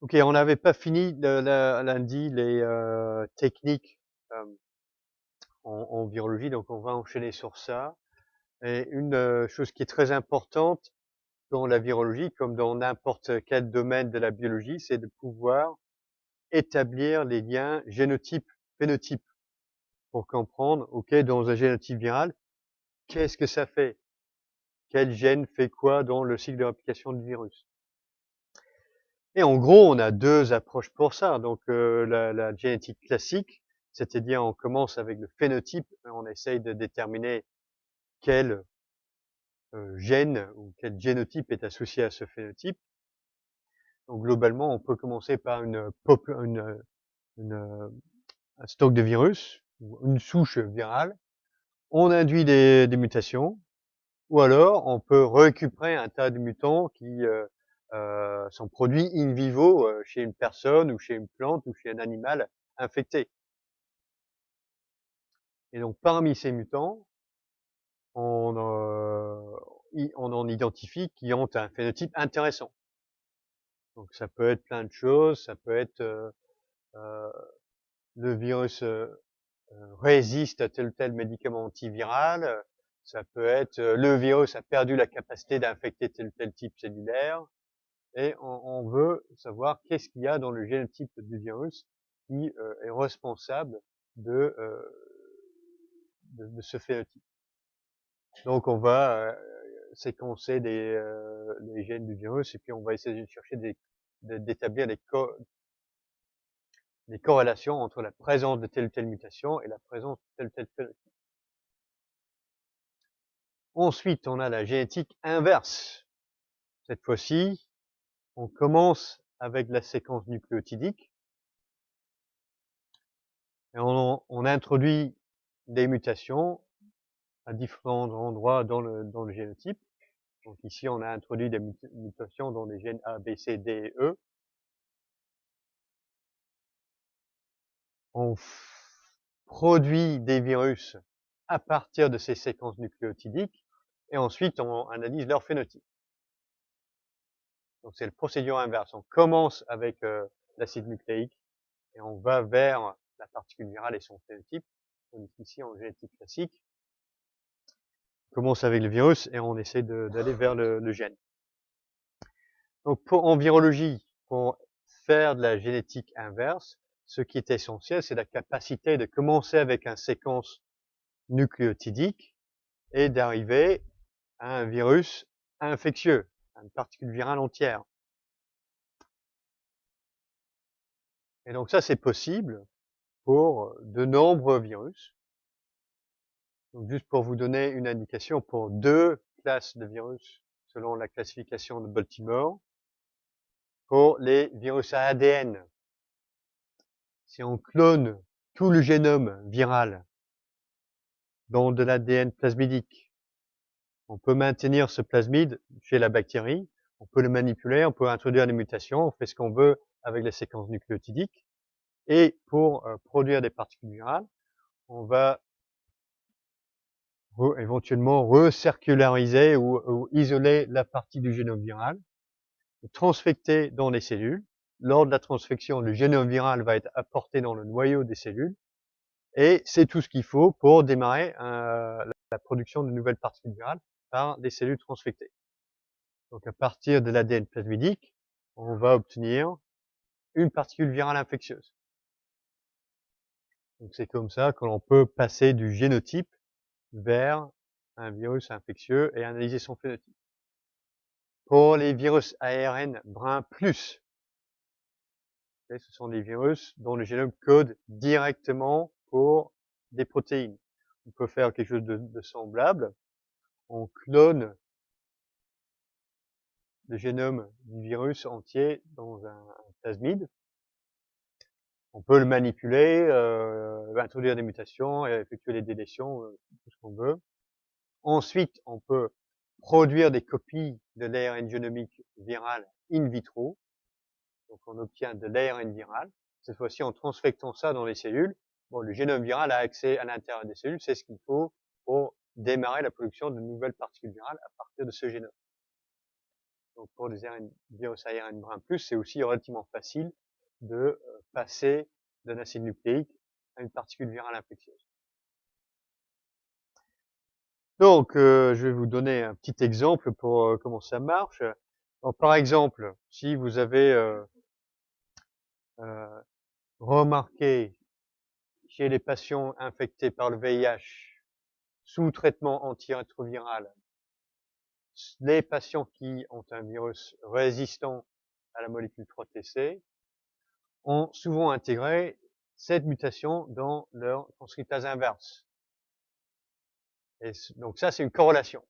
Ok, on n'avait pas fini lundi les techniques en virologie, donc on va enchaîner sur ça. Et une chose qui est très importante dans la virologie, comme dans n'importe quel domaine de la biologie, c'est de pouvoir établir les liens génotype-phénotype pour comprendre, ok, dans un génotype viral, qu'est-ce que ça fait? Quel gène fait quoi dans le cycle de réplication du virus? Et en gros, on a deux approches pour ça. Donc la génétique classique, c'est-à-dire on commence avec le phénotype, on essaye de déterminer quel gène ou quel génotype est associé à ce phénotype. Donc globalement, on peut commencer par un stock de virus, ou une souche virale. On induit des mutations, ou alors on peut récupérer un tas de mutants qui sont produits in vivo chez une personne ou chez une plante ou chez un animal infecté. Et donc parmi ces mutants, on, on en identifie qui ont un phénotype intéressant. Donc ça peut être plein de choses, ça peut être euh, le virus résiste à tel ou tel médicament antiviral, ça peut être le virus a perdu la capacité d'infecter tel ou tel type cellulaire, et on veut savoir qu'est-ce qu'il y a dans le génotype du virus qui est responsable de, de ce phénotype. Donc on va séquencer les gènes du virus et puis on va essayer de chercher d'établir des corrélations entre la présence de telle ou telle mutation et la présence de tel ou tel phénotype. Ensuite, on a la génétique inverse. Cette fois-ci, on commence avec la séquence nucléotidique et on introduit des mutations à différents endroits dans le génotype. Donc ici, on a introduit des mutations dans les gènes A, B, C, D et E. On produit des virus à partir de ces séquences nucléotidiques et ensuite on analyse leur phénotype. Donc c'est la procédure inverse. On commence avec l'acide nucléique et on va vers la particule virale et son phénotype. Donc ici en génétique classique, on commence avec le virus et on essaie d'aller vers le gène. Donc en virologie, pour faire de la génétique inverse, ce qui est essentiel, c'est la capacité de commencer avec une séquence nucléotidique et d'arriver à un virus infectieux, à une particule virale entière. Et donc ça, c'est possible pour de nombreux virus. Donc juste pour vous donner une indication, pour deux classes de virus, selon la classification de Baltimore, pour les virus à ADN, si on clone tout le génome viral dans de l'ADN plasmidique, on peut maintenir ce plasmide chez la bactérie, on peut le manipuler, on peut introduire des mutations, on fait ce qu'on veut avec les séquences nucléotidiques. Et pour produire des particules virales, on va éventuellement recirculariser ou isoler la partie du génome viral, transfecter dans les cellules. Lors de la transfection, le génome viral va être apporté dans le noyau des cellules et c'est tout ce qu'il faut pour démarrer la production de nouvelles particules virales par des cellules transfectées. Donc à partir de l'ADN plasmidique, on va obtenir une particule virale infectieuse. Donc c'est comme ça que l'on peut passer du génotype vers un virus infectieux et analyser son phénotype. Pour les virus ARN brun plus, ce sont des virus dont le génome code directement pour des protéines. On peut faire quelque chose de semblable. On clone le génome du virus entier dans un plasmide. On peut le manipuler, introduire des mutations et effectuer les délétions, tout ce qu'on veut. Ensuite, on peut produire des copies de l'ARN génomique viral in vitro. Donc on obtient de l'ARN viral. Cette fois-ci, en transfectant ça dans les cellules, bon, le génome viral a accès à l'intérieur des cellules, c'est ce qu'il faut pour démarrer la production de nouvelles particules virales à partir de ce génome. donc pour des virus ARN brun plus, c'est aussi relativement facile de passer d'un acide nucléique à une particule virale infectieuse. Donc, je vais vous donner un petit exemple pour comment ça marche. Donc, par exemple, si vous avez remarqué chez les patients infectés par le VIH sous traitement antirétroviral, les patients qui ont un virus résistant à la molécule 3-TC ont souvent intégré cette mutation dans leur transcriptase inverse. Et donc ça, c'est une corrélation.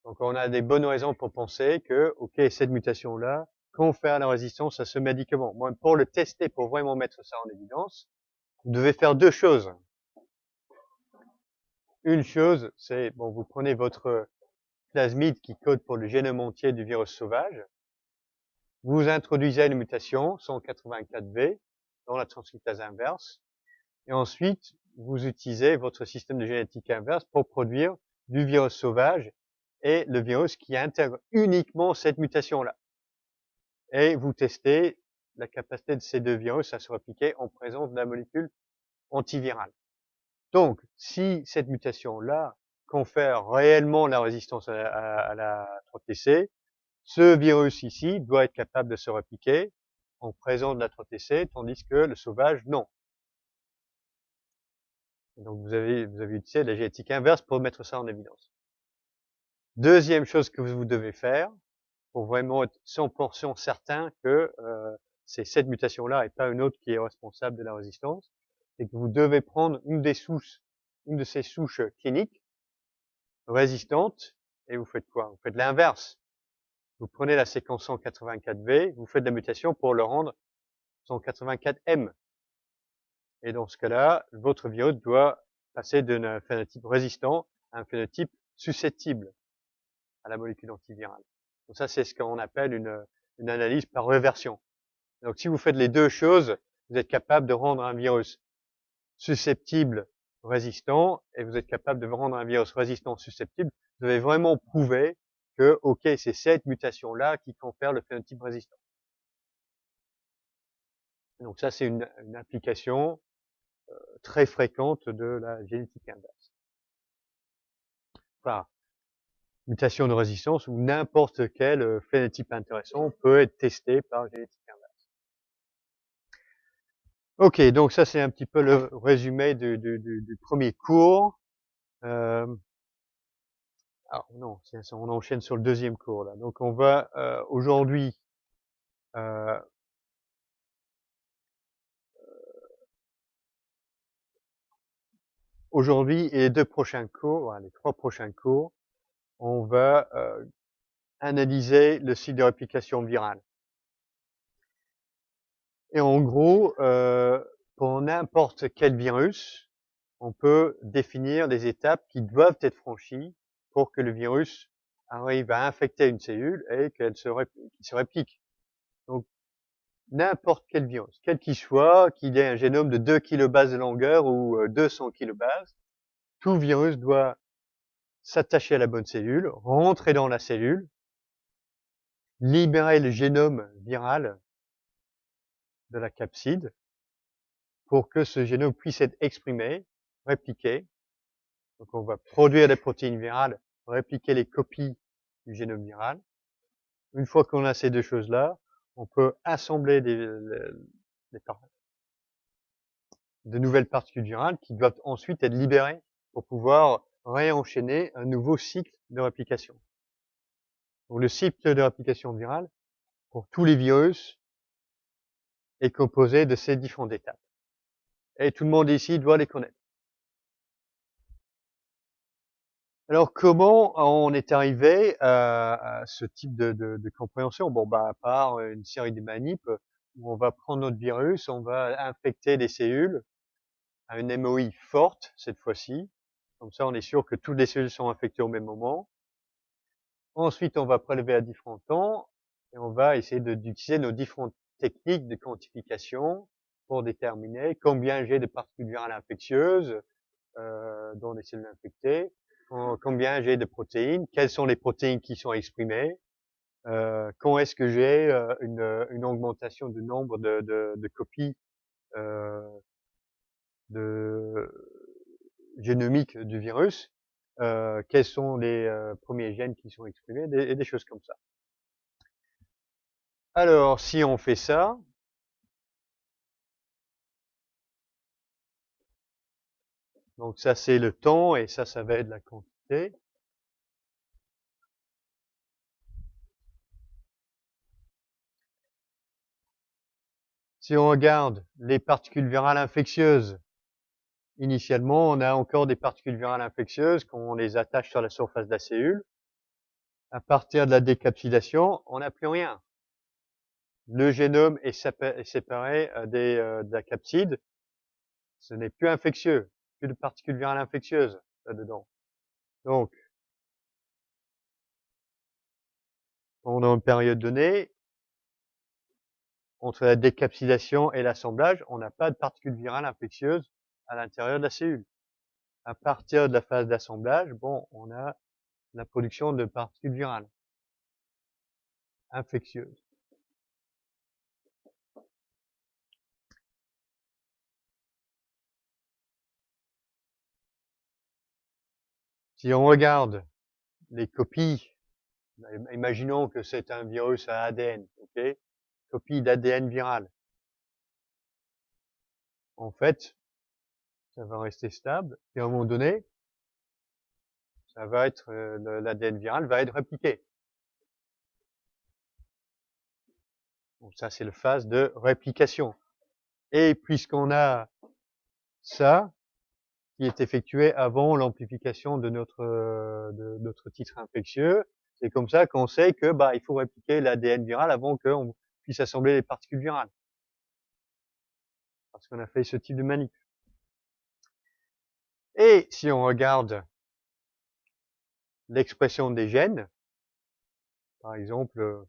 Donc on a des bonnes raisons pour penser que, ok, cette mutation-là confère la résistance à ce médicament. Moi, pour le tester, pour vraiment mettre ça en évidence, vous devez faire deux choses. Une chose, c'est, bon, vous prenez votre plasmide qui code pour le génome entier du virus sauvage, vous introduisez une mutation 184V dans la transcriptase inverse, et ensuite, vous utilisez votre système de génétique inverse pour produire du virus sauvage et le virus qui intègre uniquement cette mutation-là. Et vous testez la capacité de ces deux virus à se répliquer en présence de la molécule antivirale. Donc, si cette mutation-là confère réellement la résistance à la 3-TC, ce virus ici doit être capable de se répliquer en présence de la 3-TC, tandis que le sauvage, non. Donc vous avez utilisé la génétique inverse pour mettre ça en évidence. Deuxième chose que vous devez faire, pour vraiment être 100% certain que c'est cette mutation-là et pas une autre qui est responsable de la résistance, c'est que vous devez prendre une de ces souches cliniques résistantes, et vous faites quoi? Vous faites l'inverse. Vous prenez la séquence 184V, vous faites la mutation pour le rendre 184M. Et dans ce cas-là, votre virus doit passer d'un phénotype résistant à un phénotype susceptible à la molécule antivirale. Donc ça, c'est ce qu'on appelle une analyse par réversion. Donc si vous faites les deux choses, vous êtes capable de rendre un virus susceptible résistant, et vous êtes capable de rendre un virus résistant susceptible. Vous devez vraiment prouver que, ok, c'est cette mutation-là qui confère le phénotype résistant. Donc ça, c'est une application très fréquente de la génétique inverse. Enfin, mutation de résistance ou n'importe quel phénotype intéressant peut être testé par génétique inverse. Ok, donc ça c'est un petit peu le résumé du premier cours. Alors non, on enchaîne sur le deuxième cours là. Donc on va aujourd'hui et les deux prochains cours, les trois prochains cours, on va analyser le cycle de réplication virale. Et en gros, pour n'importe quel virus, on peut définir les étapes qui doivent être franchies pour que le virus arrive à infecter une cellule et qu'elle se réplique. Donc, n'importe quel virus, quel qu'il soit, qu'il ait un génome de 2 kilobases de longueur ou 200 kilobases, tout virus doit s'attacher à la bonne cellule, rentrer dans la cellule, libérer le génome viral de la capside pour que ce génome puisse être exprimé, répliqué. Donc on va produire des protéines virales, répliquer les copies du génome viral. Une fois qu'on a ces deux choses-là, on peut assembler de nouvelles particules virales qui doivent ensuite être libérées pour pouvoir réenchaîner un nouveau cycle de réplication. Donc le cycle de réplication virale, pour tous les virus, est composé de ces différentes étapes. Et tout le monde ici doit les connaître. Alors comment on est arrivé à ce type de compréhension? Bon, à part une série de manips où on va prendre notre virus, on va infecter des cellules à une MOI forte cette fois-ci. Comme ça, on est sûr que toutes les cellules sont infectées au même moment. Ensuite, on va prélever à différents temps et on va essayer d'utiliser nos différentes techniques de quantification pour déterminer combien j'ai de particules virales infectieuses dans les cellules infectées, combien j'ai de protéines, quelles sont les protéines qui sont exprimées, quand est-ce que j'ai une augmentation du nombre de copies de génomiques du virus, quels sont les premiers gènes qui sont exprimés, et des choses comme ça. Alors, si on fait ça, donc ça c'est le temps et ça va être la quantité. Si on regarde les particules virales infectieuses, initialement, on a encore des particules virales infectieuses quand on les attache sur la surface de la cellule. À partir de la décapsulation, on n'a plus rien. Le génome est séparé de la capside. Ce n'est plus infectieux, plus de particules virales infectieuses là-dedans. Donc, pendant une période donnée, entre la décapsulation et l'assemblage, on n'a pas de particules virales infectieuses à l'intérieur de la cellule. À partir de la phase d'assemblage, bon, on a la production de particules virales infectieuses. Si on regarde les copies, imaginons que c'est un virus à ADN, ok, copie d'ADN viral. En fait, ça va rester stable, et à un moment donné, ça va être l'ADN viral va être répliqué. Donc ça, c'est la phase de réplication. Et puisqu'on a ça, qui est effectué avant l'amplification de notre titre infectieux, c'est comme ça qu'on sait que il faut répliquer l'ADN viral avant qu'on puisse assembler les particules virales. Parce qu'on a fait ce type de manip. Et si on regarde l'expression des gènes, par exemple,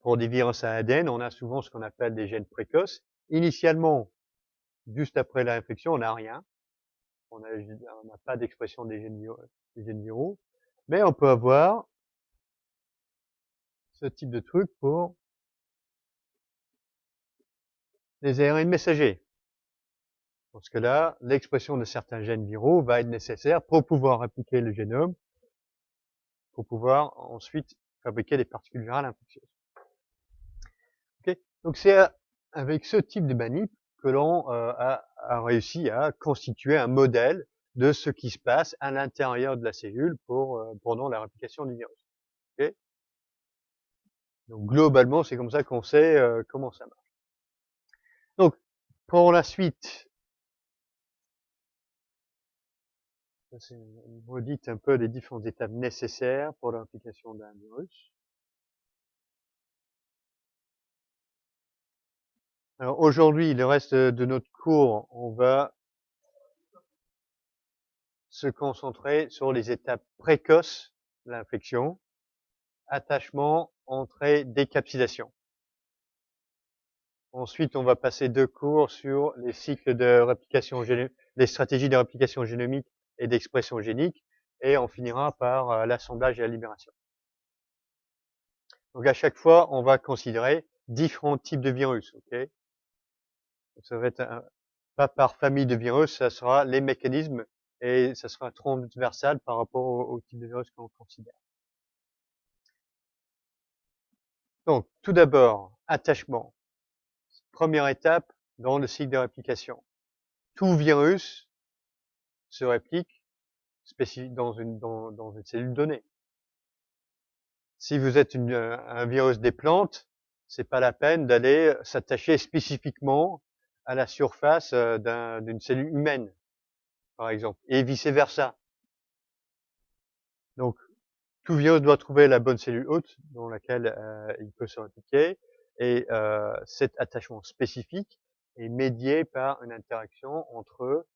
pour des virus à ADN, on a souvent ce qu'on appelle des gènes précoces. Initialement, juste après l'infection, on n'a rien. On n'a pas d'expression des gènes viraux. Mais on peut avoir ce type de truc pour les ARN messagers. Parce que là, l'expression de certains gènes viraux va être nécessaire pour pouvoir répliquer le génome, pour pouvoir ensuite fabriquer des particules virales infectieuses. Okay. Donc c'est avec ce type de manip que l'on a réussi à constituer un modèle de ce qui se passe à l'intérieur de la cellule pendant la réplication du virus. Okay. Donc globalement, c'est comme ça qu'on sait comment ça marche. Donc pour la suite, c'est une redite un peu des différentes étapes nécessaires pour la réplication d'un virus. Alors aujourd'hui, le reste de notre cours, on va se concentrer sur les étapes précoces de l'infection, attachement, entrée, décapsulation. Ensuite, on va passer 2 cours sur les cycles de réplication génomique, les stratégies de réplication génomique et d'expression génique, et on finira par l'assemblage et la libération. Donc à chaque fois, on va considérer différents types de virus, ok? Ça va être pas par famille de virus, ça sera les mécanismes et ça sera transversal par rapport au type de virus qu'on considère. Donc, tout d'abord, attachement. Première étape dans le cycle de réplication. Tout virus se réplique dans une cellule donnée. Si vous êtes un virus des plantes, c'est pas la peine d'aller s'attacher spécifiquement à la surface d'une cellule humaine, par exemple, et vice versa. Donc, tout virus doit trouver la bonne cellule hôte dans laquelle il peut se répliquer, et cet attachement spécifique est médié par une interaction entre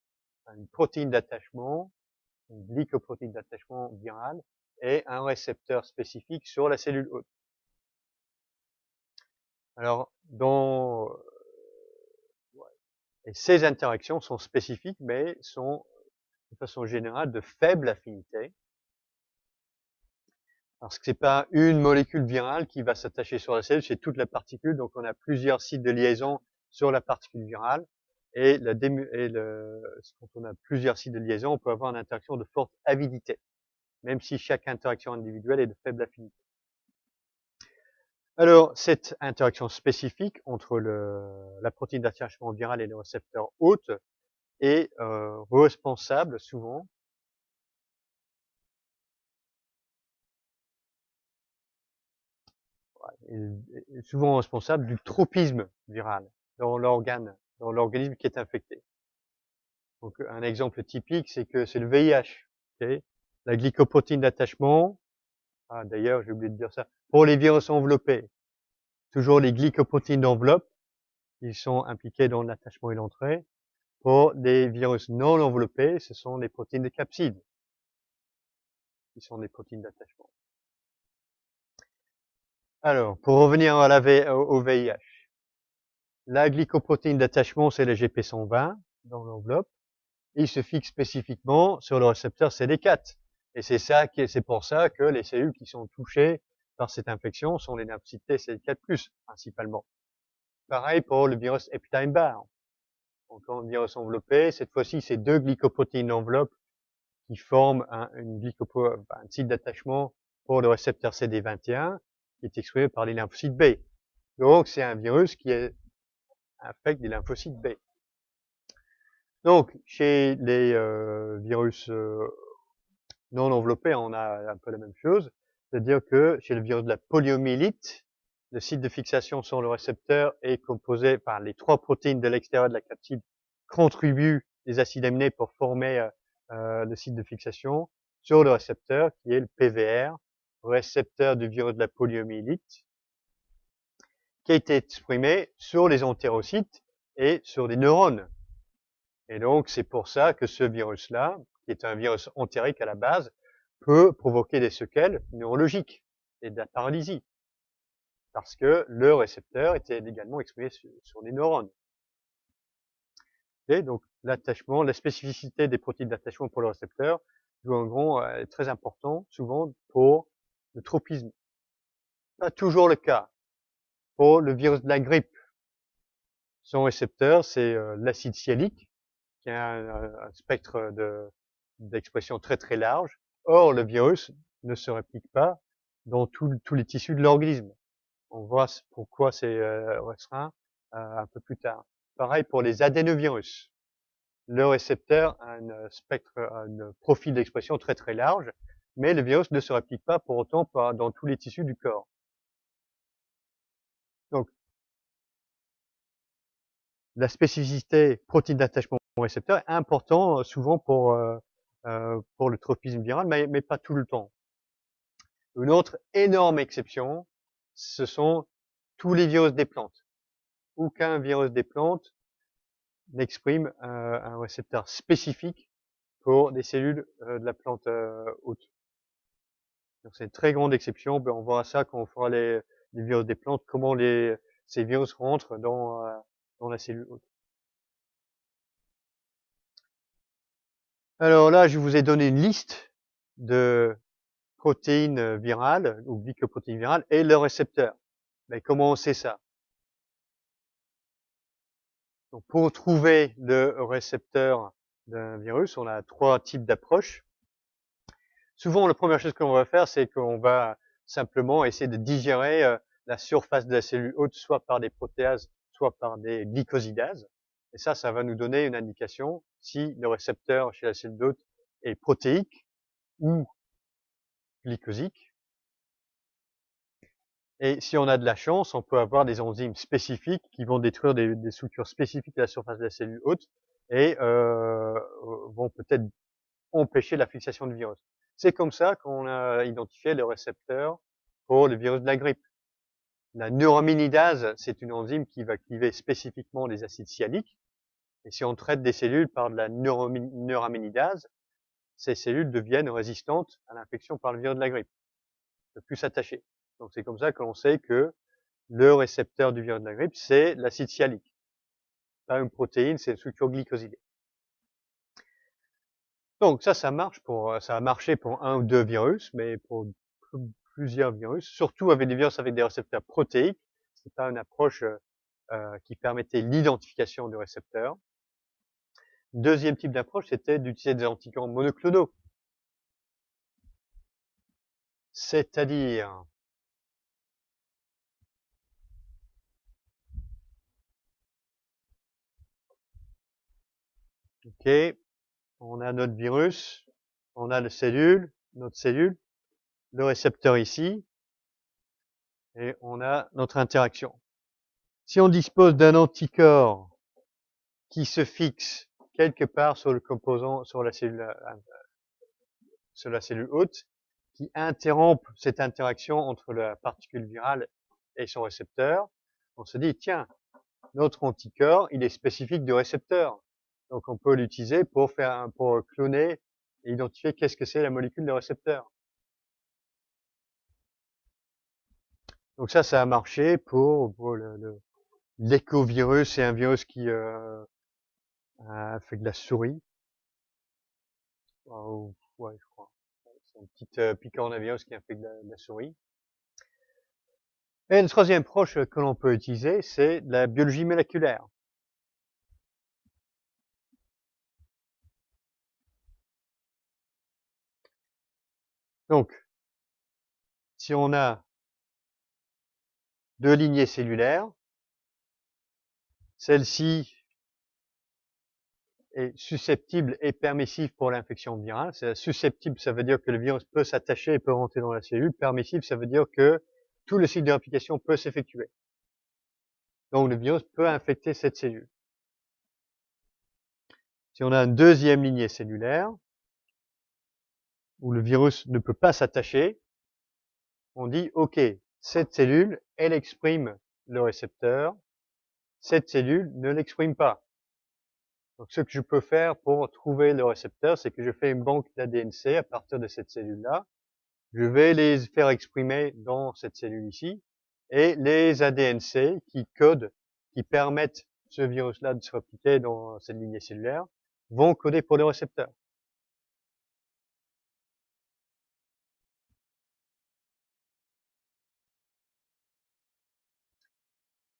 une protéine d'attachement, une glycoprotéine d'attachement virale, et un récepteur spécifique sur la cellule hôte. Alors, et ces interactions sont spécifiques, mais sont de façon générale de faible affinité. Parce que c'est pas une molécule virale qui va s'attacher sur la cellule, c'est toute la particule. Donc on a plusieurs sites de liaison sur la particule virale. Et, quand on a plusieurs sites de liaison, on peut avoir une interaction de forte avidité, même si chaque interaction individuelle est de faible affinité. Alors, cette interaction spécifique entre la protéine d'attachement viral et le récepteur hôte est responsable souvent du tropisme viral dans l'organisme qui est infecté. Donc, un exemple typique, c'est que c'est le VIH. Okay, la glycoprotéine d'attachement, d'ailleurs, j'ai oublié de dire ça, pour les virus enveloppés, toujours les glycoprotéines d'enveloppe, qui sont impliquées dans l'attachement et l'entrée. Pour les virus non enveloppés, ce sont les protéines de capside, qui sont des protéines d'attachement. Alors, pour revenir au VIH, la glycoprotéine d'attachement, c'est le GP120 dans l'enveloppe. Il se fixe spécifiquement sur le récepteur CD4. Et c'est pour ça que les cellules qui sont touchées par cette infection sont les lymphocytes T CD4+, principalement. Pareil pour le virus Epstein-Barr. Donc, en virus enveloppé, cette fois-ci, c'est deux glycoprotéines d'enveloppe qui forment un site d'attachement pour le récepteur CD21, qui est exprimé par les lymphocytes B. Donc, c'est un virus qui infecte des lymphocytes B. Donc, chez les virus non enveloppés, on a un peu la même chose. C'est-à-dire que chez le virus de la poliomyélite, le site de fixation sur le récepteur est composé par les trois protéines de l'extérieur de la capside contribuent les acides aminés pour former le site de fixation sur le récepteur qui est le PVR, récepteur du virus de la poliomyélite, qui a été exprimé sur les entérocytes et sur des neurones. Et donc, c'est pour ça que ce virus-là, qui est un virus entérique à la base, peut provoquer des séquelles neurologiques et de la paralysie. Parce que le récepteur était également exprimé sur les neurones. Et donc, l'attachement, la spécificité des protéines d'attachement pour le récepteur joue un rôle très important, souvent, pour le tropisme. Pas toujours le cas. Pour le virus de la grippe, son récepteur, c'est l'acide sialique, qui a un spectre d'expression très très large. Or, le virus ne se réplique pas dans tous les tissus de l'organisme. On voit pourquoi c'est restreint un peu plus tard. Pareil pour les adénovirus. Le récepteur a un profil d'expression très très large, mais le virus ne se réplique pas pour autant dans tous les tissus du corps. Donc, la spécificité protéine d'attachement au récepteur est important souvent pour le tropisme viral, mais pas tout le temps. Une autre énorme exception, ce sont tous les virus des plantes. Aucun virus des plantes n'exprime un récepteur spécifique pour des cellules de la plante hôte. Donc c'est une très grande exception. On verra ça quand on fera les virus des plantes, comment ces virus rentrent dans la cellule hôte. Alors là, je vous ai donné une liste de protéines virales ou glycoprotéines virales et leurs récepteurs. Mais comment on sait ça? Donc, pour trouver le récepteur d'un virus, on a trois types d'approches. Souvent, la première chose qu'on va faire, c'est qu'on va simplement essayer de digérer la surface de la cellule hôte, soit par des protéases, soit par des glycosidases. Et ça va nous donner une indication si le récepteur chez la cellule hôte est protéique ou glycosique. Et si on a de la chance, on peut avoir des enzymes spécifiques qui vont détruire des structures spécifiques de la surface de la cellule hôte et vont peut-être empêcher la fixation du virus. C'est comme ça qu'on a identifié le récepteur pour le virus de la grippe. La neuraminidase, c'est une enzyme qui va activer spécifiquement les acides sialiques. Et si on traite des cellules par de la neuraminidase, ces cellules deviennent résistantes à l'infection par le virus de la grippe. Ne plus s'attacher. Donc c'est comme ça que l'on sait que le récepteur du virus de la grippe, c'est l'acide sialique. Pas une protéine, c'est une structure glycosidée. Donc ça marche ça a marché pour un ou deux virus, mais pour plusieurs virus, surtout avec des virus avec des récepteurs protéiques. C'est pas une approche qui permettait l'identification du récepteur. Deuxième type d'approche, c'était d'utiliser des anticorps monoclonaux. C'est-à-dire, ok, on a notre virus, on a notre cellule, le récepteur ici, et on a notre interaction. Si on dispose d'un anticorps qui se fixe quelque part sur le composant, sur la cellule hôte, qui interrompt cette interaction entre la particule virale et son récepteur, on se dit, tiens, notre anticorps, il est spécifique du récepteur. Donc on peut l'utiliser pour cloner et identifier qu'est-ce que c'est la molécule de récepteur. Donc ça a marché pour l'écovirus, c'est un virus qui a fait de la souris. Ouais, je crois. C'est un petit picornavirus qui a fait de la souris. Et une troisième approche que l'on peut utiliser, c'est de la biologie moléculaire. Donc, si on a deux lignées cellulaires, celle-ci est susceptible et permissive pour l'infection virale. Susceptible, ça veut dire que le virus peut s'attacher et peut rentrer dans la cellule. Permissive, ça veut dire que tout le cycle de réplication peut s'effectuer. Donc le virus peut infecter cette cellule. Si on a une deuxième lignée cellulaire, où le virus ne peut pas s'attacher, on dit, OK, cette cellule, elle exprime le récepteur, cette cellule ne l'exprime pas. Donc ce que je peux faire pour trouver le récepteur, c'est que je fais une banque d'ADN-C à partir de cette cellule-là. Je vais les faire exprimer dans cette cellule ici, et les ADN-C qui codent, qui permettent ce virus-là de se répliquer dans cette lignée cellulaire, vont coder pour le récepteur.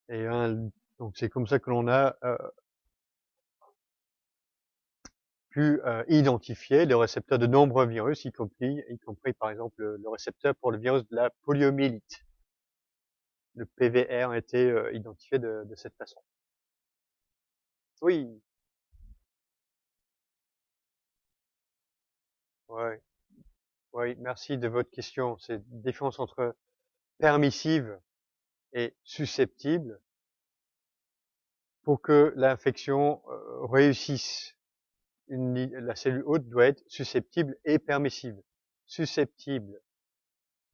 Et donc c'est comme ça que l'on a pu identifier les récepteurs de nombreux virus, y compris par exemple le récepteur pour le virus de la poliomyélite. Le PVR a été identifié de cette façon. Oui. Ouais. Oui, merci de votre question. C'est une différence entre permissive et susceptible. Pour que l'infection réussisse, la cellule hôte doit être susceptible et permissive. Susceptible,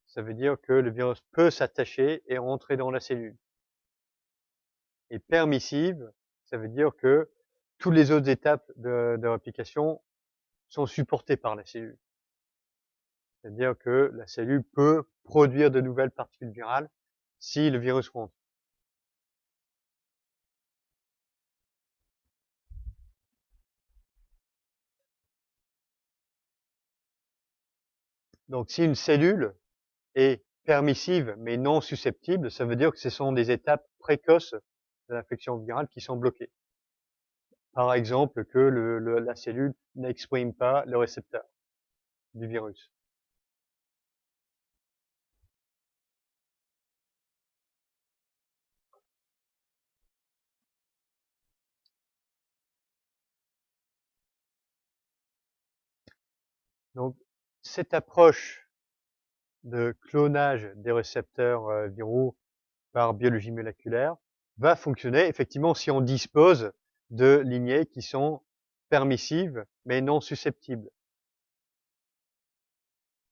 ça veut dire que le virus peut s'attacher et rentrer dans la cellule. Et permissive, ça veut dire que toutes les autres étapes de réplication sont supportées par la cellule. C'est-à-dire que la cellule peut produire de nouvelles particules virales si le virus rentre. Donc si une cellule est permissive mais non susceptible, ça veut dire que ce sont des étapes précoces de l'infection virale qui sont bloquées. Par exemple, que la cellule n'exprime pas le récepteur du virus. Donc, cette approche de clonage des récepteurs viraux par biologie moléculaire va fonctionner effectivement si on dispose de lignées qui sont permissives mais non susceptibles.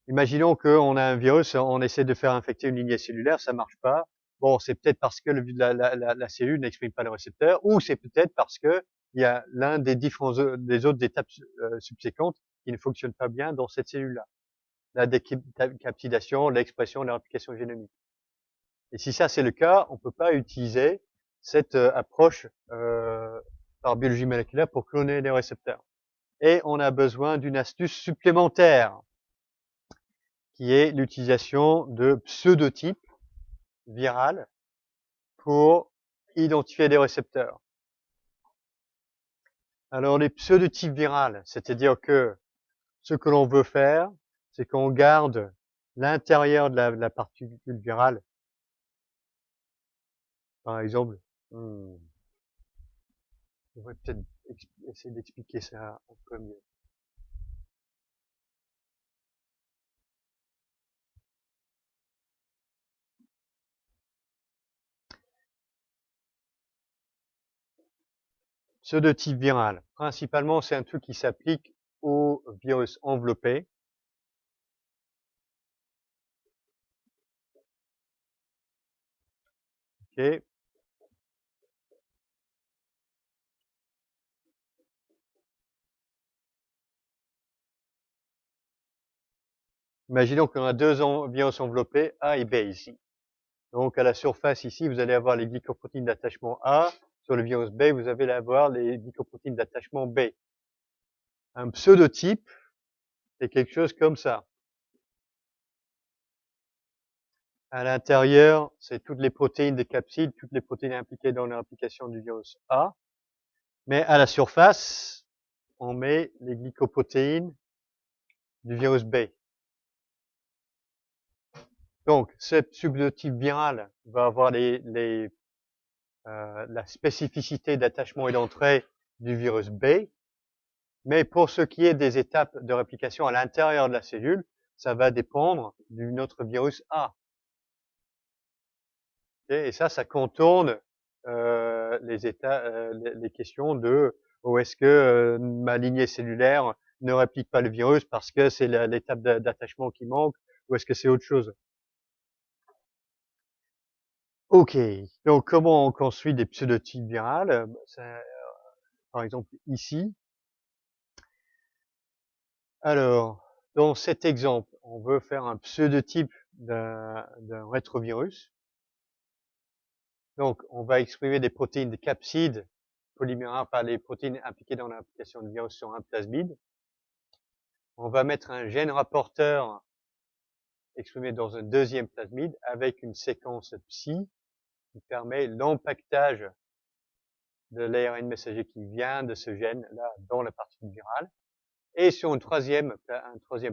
Imaginons qu'on a un virus, on essaie de faire infecter une lignée cellulaire, ça marche pas. Bon, c'est peut-être parce que la cellule n'exprime pas le récepteur, ou c'est peut-être parce que il y a l'un des autres étapes subséquentes qui ne fonctionne pas bien dans cette cellule-là. La décapsidation, l'expression, la réplication génomique. Et si ça c'est le cas, on peut pas utiliser cette approche par biologie moléculaire pour cloner les récepteurs. Et on a besoin d'une astuce supplémentaire qui est l'utilisation de pseudotypes virales pour identifier des récepteurs. Alors les pseudotypes virales, c'est-à-dire que ce que l'on veut faire, c'est qu'on garde l'intérieur de la particule virale. Par exemple, je devrais peut-être essayer d'expliquer ça un peu mieux. Pseudotype viral, principalement, c'est un truc qui s'applique aux virus enveloppés. Okay. Imaginons qu'on a deux virus enveloppés, A et B ici. Donc à la surface ici, vous allez avoir les glycoprotéines d'attachement A. Sur le virus B, vous allez avoir les glycoprotéines d'attachement B. Un pseudotype, c'est quelque chose comme ça. À l'intérieur, c'est toutes les protéines des capsides, toutes les protéines impliquées dans la réplication du virus A. Mais à la surface, on met les glycoprotéines du virus B. Donc, ce pseudotype viral va avoir la spécificité d'attachement et d'entrée du virus B. Mais pour ce qui est des étapes de réplication à l'intérieur de la cellule, ça va dépendre d'un autre virus A. Et ça contourne les questions de est-ce que ma lignée cellulaire ne réplique pas le virus parce que c'est l'étape d'attachement qui manque, ou est-ce que c'est autre chose? Ok, donc comment on construit des pseudotypes virales? Par exemple ici. Alors, dans cet exemple, on veut faire un pseudotype d'un rétrovirus. Donc, on va exprimer des protéines de capsides polymérase par les protéines impliquées dans l'application du virus sur un plasmide. On va mettre un gène rapporteur exprimé dans un deuxième plasmide avec une séquence psi qui permet l'empaquetage de l'ARN messager qui vient de ce gène-là dans la particule virale. Et sur un troisième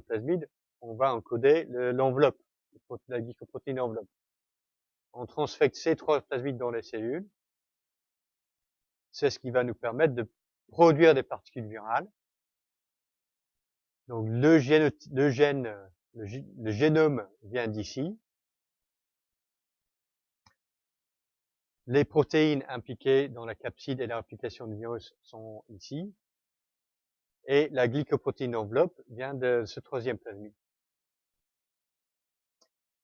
plasmide, on va encoder l'enveloppe, la glycoprotéine enveloppe. On transfecte ces trois plasmides dans les cellules. C'est ce qui va nous permettre de produire des particules virales. Donc le génome vient d'ici. Les protéines impliquées dans la capside et la réplication du virus sont ici. Et la glycoprotéine enveloppe vient de ce troisième plasmide.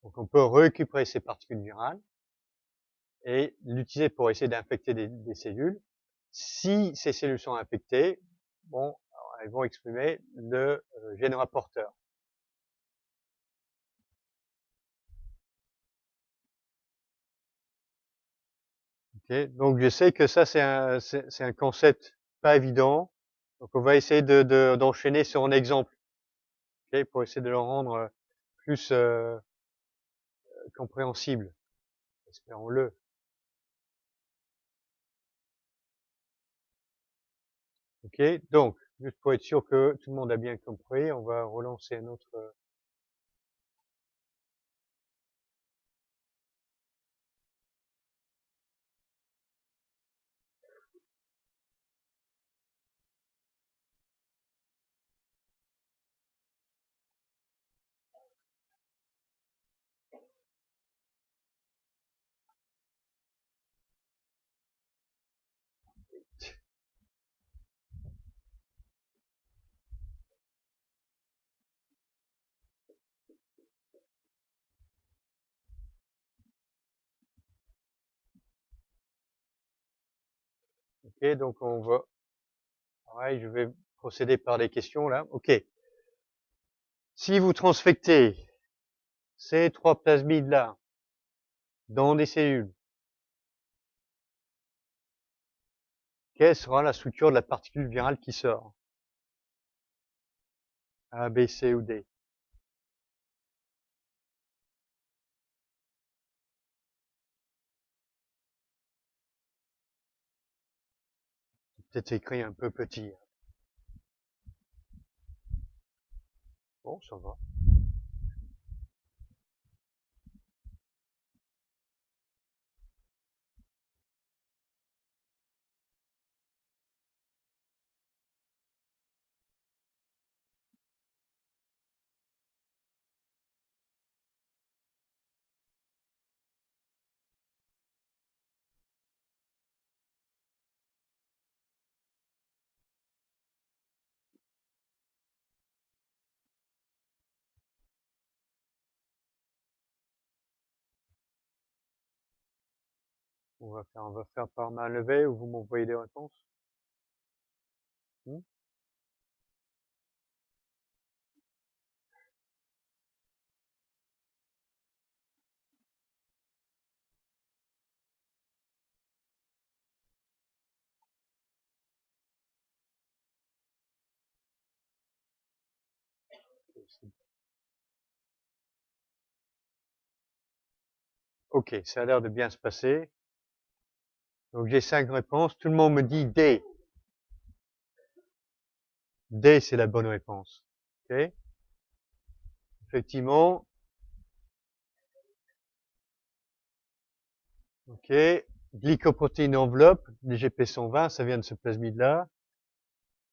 Donc on peut récupérer ces particules virales et l'utiliser pour essayer d'infecter des cellules. Si ces cellules sont infectées, bon, elles vont exprimer le gène rapporteur. Okay. Donc je sais que ça c'est un concept pas évident. Donc on va essayer d'enchaîner sur un exemple, okay, pour essayer de le rendre plus compréhensible. Espérons-le. Ok, donc juste pour être sûr que tout le monde a bien compris, on va relancer un autre. Ok, donc on va. Pareil, je vais procéder par les questions là. Ok. Si vous transfectez ces trois plasmides là dans des cellules, quelle sera la structure de la particule virale qui sort? A, B, C ou D? peut-être écrit un peu petit. Bon, ça va. On va faire par main levée ou vous m'envoyez des réponses. Hmm. Ok, ça a l'air de bien se passer. Donc j'ai 5 réponses. Tout le monde me dit D. D, c'est la bonne réponse. Ok. Effectivement. Ok. Glycoprotéines enveloppe, les GP120, ça vient de ce plasmide-là.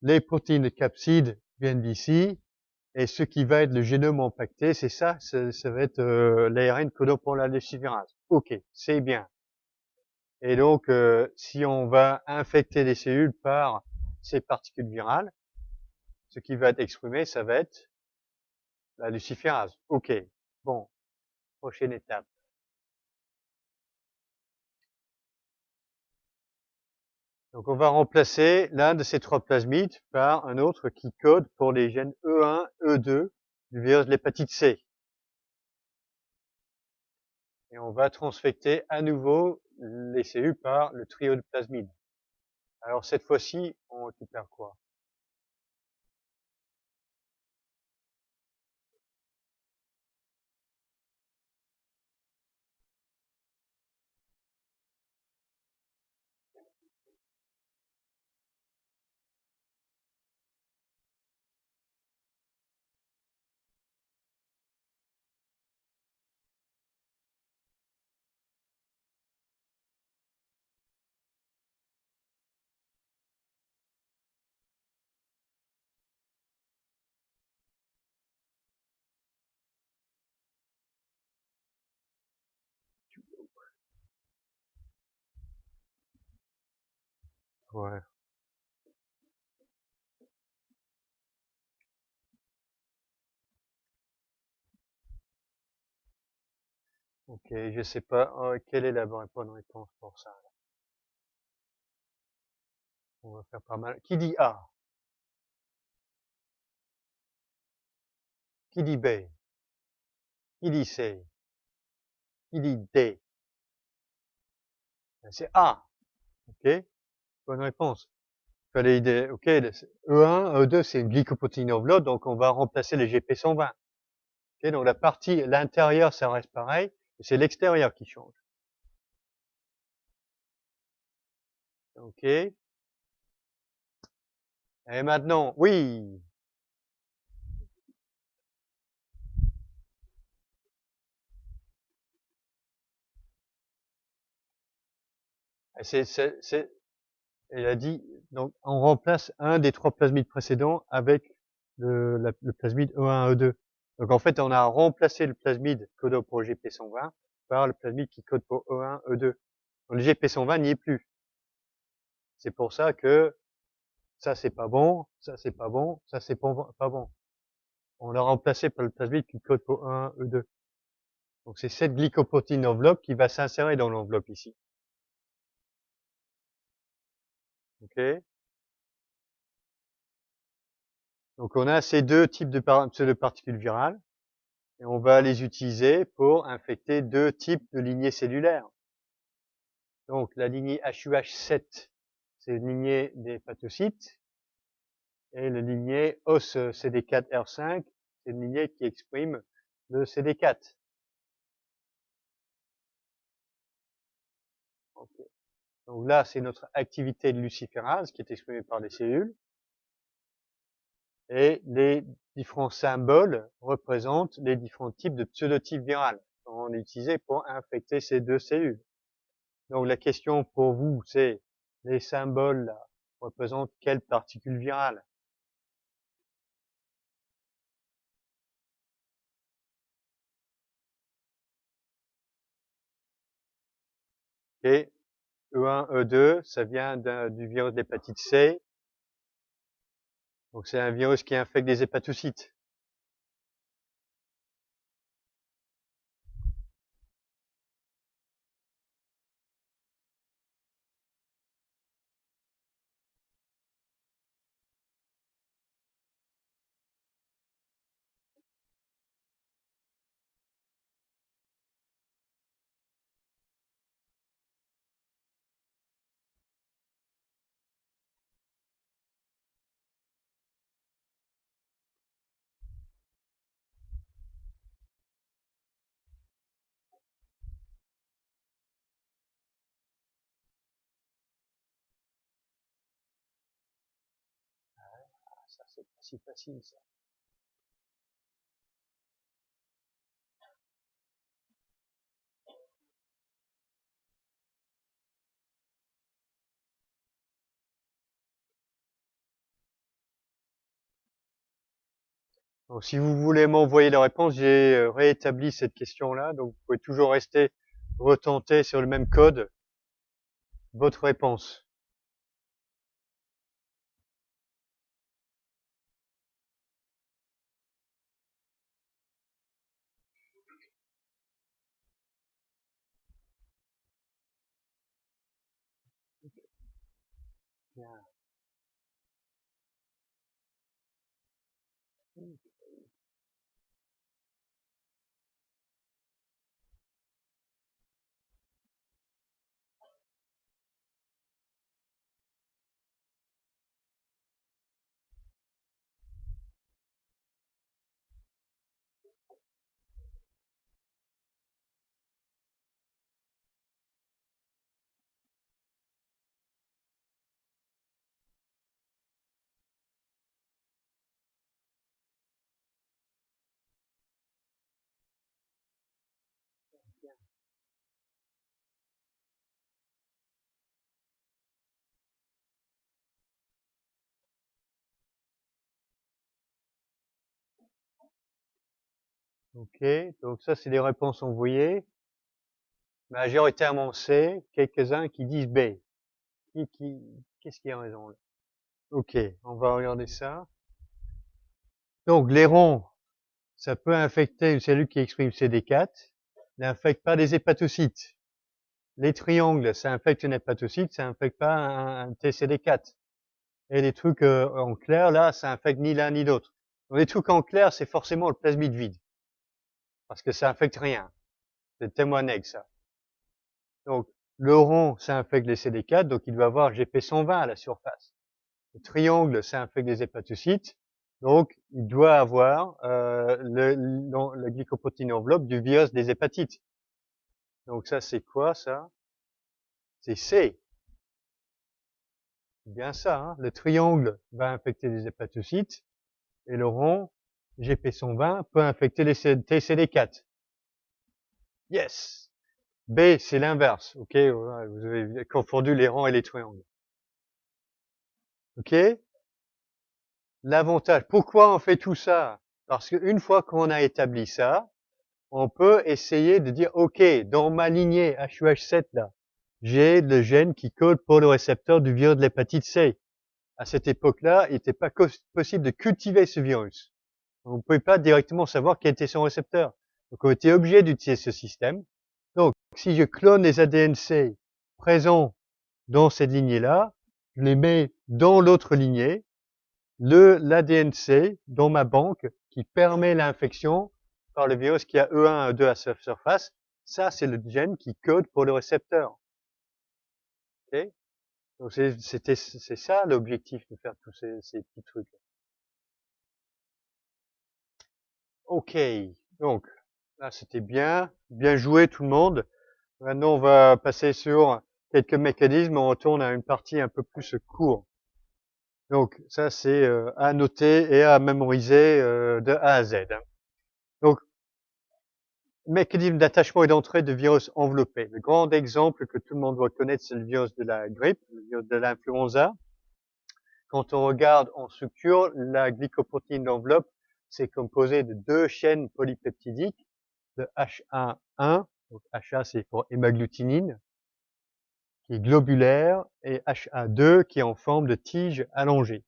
Les protéines de capsides viennent d'ici. Et ce qui va être le génome impacté, c'est ça, ça va être l'ARN codant pour la luciferase. Ok, c'est bien. Et donc, si on va infecter les cellules par ces particules virales, ce qui va être exprimé, ça va être la luciférase. Ok. Bon, prochaine étape. Donc, on va remplacer l'un de ces 3 plasmides par un autre qui code pour les gènes E1, E2 du virus de l'hépatite C. Et on va transfecter à nouveau les cellules par le trio de plasmides. Alors, cette fois-ci, on récupère quoi? Ouais. Ok, je sais pas quelle est la bonne réponse pour ça. On va faire pas mal. Qui dit A? Qui dit B? Qui dit C? Qui dit D? C'est A. Ok, bonne réponse. Fallait idée. Ok, E1, E2, c'est une glycoprotéine enveloppe, donc on va remplacer les GP120. Ok, donc la partie, l'intérieur, ça reste pareil, c'est l'extérieur qui change. Ok. Et maintenant, oui. Elle a dit, donc on remplace un des 3 plasmides précédents avec le plasmide E1, E2. Donc en fait, on a remplacé le plasmide codant pour GP120 par le plasmide qui code pour E1, E2. Donc le GP120 n'y est plus. C'est pour ça que ça c'est pas bon, ça c'est pas bon, ça c'est pas bon. On l'a remplacé par le plasmide qui code pour E1, E2. Donc c'est cette glycoprotéine enveloppe qui va s'insérer dans l'enveloppe ici. Ok. Donc on a ces deux types de pseudoparticules virales et on va les utiliser pour infecter 2 types de lignées cellulaires. Donc la lignée HUH7, c'est une lignée des hépatocytes et la lignée OS CD4R5, c'est une lignée qui exprime le CD4. Okay. Donc là, c'est notre activité de luciférase qui est exprimée par les cellules. Et les différents symboles représentent les différents types de pseudotypes virales qu'on a utilisés pour infecter ces deux cellules. Donc la question pour vous, c'est les symboles là représentent quelles particules virales? Et E1, E2, ça vient du virus d'hépatite C. Donc c'est un virus qui infecte des hépatocytes. Ça, c'est pas si facile, ça. Donc, si vous voulez m'envoyer la réponse, j'ai réétabli cette question-là. Donc, vous pouvez toujours rester retenter sur le même code votre réponse. Bien. Ok, donc ça c'est les réponses envoyées. Majoritairement C, quelques-uns qui disent B. Qu'est-ce qui a raison là? Ok, on va regarder ça. Donc les ronds, ça peut infecter une cellule qui exprime CD4, n'infecte pas des hépatocytes. Les triangles, ça infecte une hépatocyte, ça infecte pas un TCD4. Et les trucs en clair, là, ça infecte ni l'un ni l'autre. Donc les trucs en clair, c'est forcément le plasmide vide. Parce que ça infecte rien. C'est témoignage, ça. Donc, le rond, ça infecte les CD4, donc il va avoir GP120 à la surface. Le triangle, ça infecte des hépatocytes, donc il doit avoir la glycoprotéine enveloppe du virus des hépatites. Donc ça, c'est quoi, ça? C'est C. C'est bien ça, hein? Le triangle va infecter des hépatocytes, et le rond, GP120, peut infecter les TCD4. Yes! B, c'est l'inverse, ok? Vous avez confondu les ronds et les triangles. Ok? L'avantage, pourquoi on fait tout ça? Parce qu'une fois qu'on a établi ça, on peut essayer de dire, ok, dans ma lignée HUH7 là, j'ai le gène qui code pour le récepteur du virus de l'hépatite C. À cette époque-là, il n'était pas possible de cultiver ce virus. On ne pouvait pas directement savoir quel était son récepteur. Donc on était obligé d'utiliser ce système. Donc si je clone les ADN C présents dans cette lignée-là, je les mets dans l'autre lignée, l'ADN C dans ma banque qui permet l'infection par le virus qui a E1, E2 à sa surface, ça c'est le gène qui code pour le récepteur. Okay, donc c'est ça l'objectif de faire tous ces petits trucs. Ok, donc là c'était bien joué tout le monde. Maintenant on va passer sur quelques mécanismes, on retourne à une partie un peu plus courte. Donc ça c'est à noter et à mémoriser de A à Z. Hein. Donc mécanisme d'attachement et d'entrée de virus enveloppé. Le grand exemple que tout le monde doit connaître, c'est le virus de la grippe, le virus de l'influenza. Quand on regarde en structure, la glycoprotéine d'enveloppe, c'est composé de 2 chaînes polypeptidiques, de HA1, donc HA c'est pour hémagglutinine, qui est globulaire, et HA2 qui est en forme de tige allongée.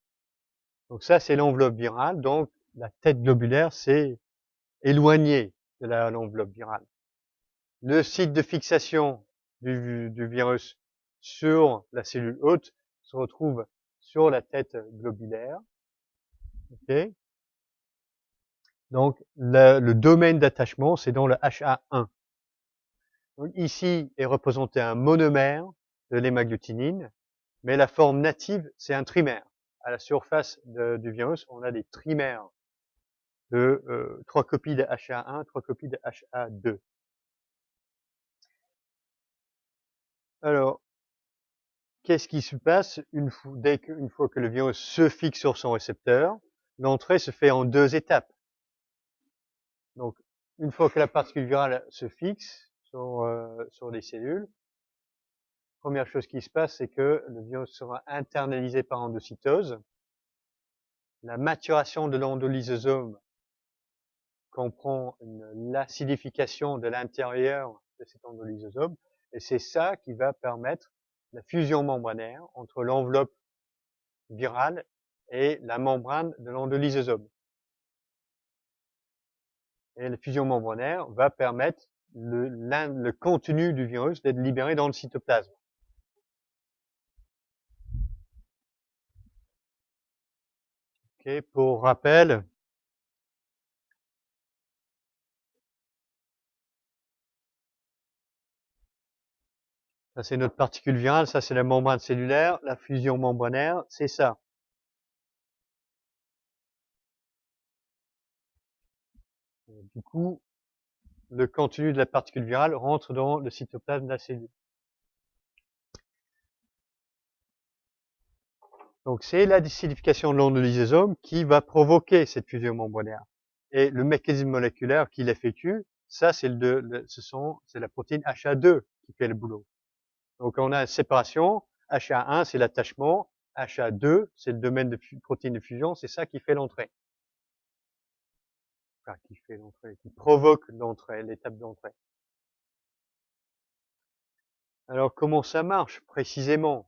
Donc ça, c'est l'enveloppe virale, donc la tête globulaire, c'est éloigné de l'enveloppe virale. Le site de fixation du virus sur la cellule hôte se retrouve sur la tête globulaire. Okay. Donc, le domaine d'attachement, c'est dans le HA1. Donc, ici est représenté un monomère de l'hémagglutinine, mais la forme native, c'est un trimère. À la surface du virus, on a des trimères de 3 copies de HA1, 3 copies de HA2. Alors, qu'est-ce qui se passe une fois que le virus se fixe sur son récepteur? L'entrée se fait en 2 étapes. Donc, une fois que la particule virale se fixe sur les cellules, première chose qui se passe, c'est que le virus sera internalisé par endocytose. La maturation de l'endolysosome comprend l'acidification de l'intérieur de cet endolysosome, et c'est ça qui va permettre la fusion membranaire entre l'enveloppe virale et la membrane de l'endolysosome. Et la fusion membranaire va permettre le contenu du virus d'être libéré dans le cytoplasme. Okay, pour rappel, ça c'est notre particule virale, ça c'est la membrane cellulaire, la fusion membranaire, c'est ça. Et du coup, le contenu de la particule virale rentre dans le cytoplasme de la cellule. Donc c'est la décidification de l'endolysosome qui va provoquer cette fusion membranaire. Et le mécanisme moléculaire qui l'effectue, ça c'est la protéine HA2 qui fait le boulot. Donc on a une séparation, HA1 c'est l'attachement, HA2 c'est le domaine de protéine de fusion, c'est ça qui fait l'entrée. Enfin, qui provoque l'entrée, l'étape d'entrée. Alors comment ça marche précisément?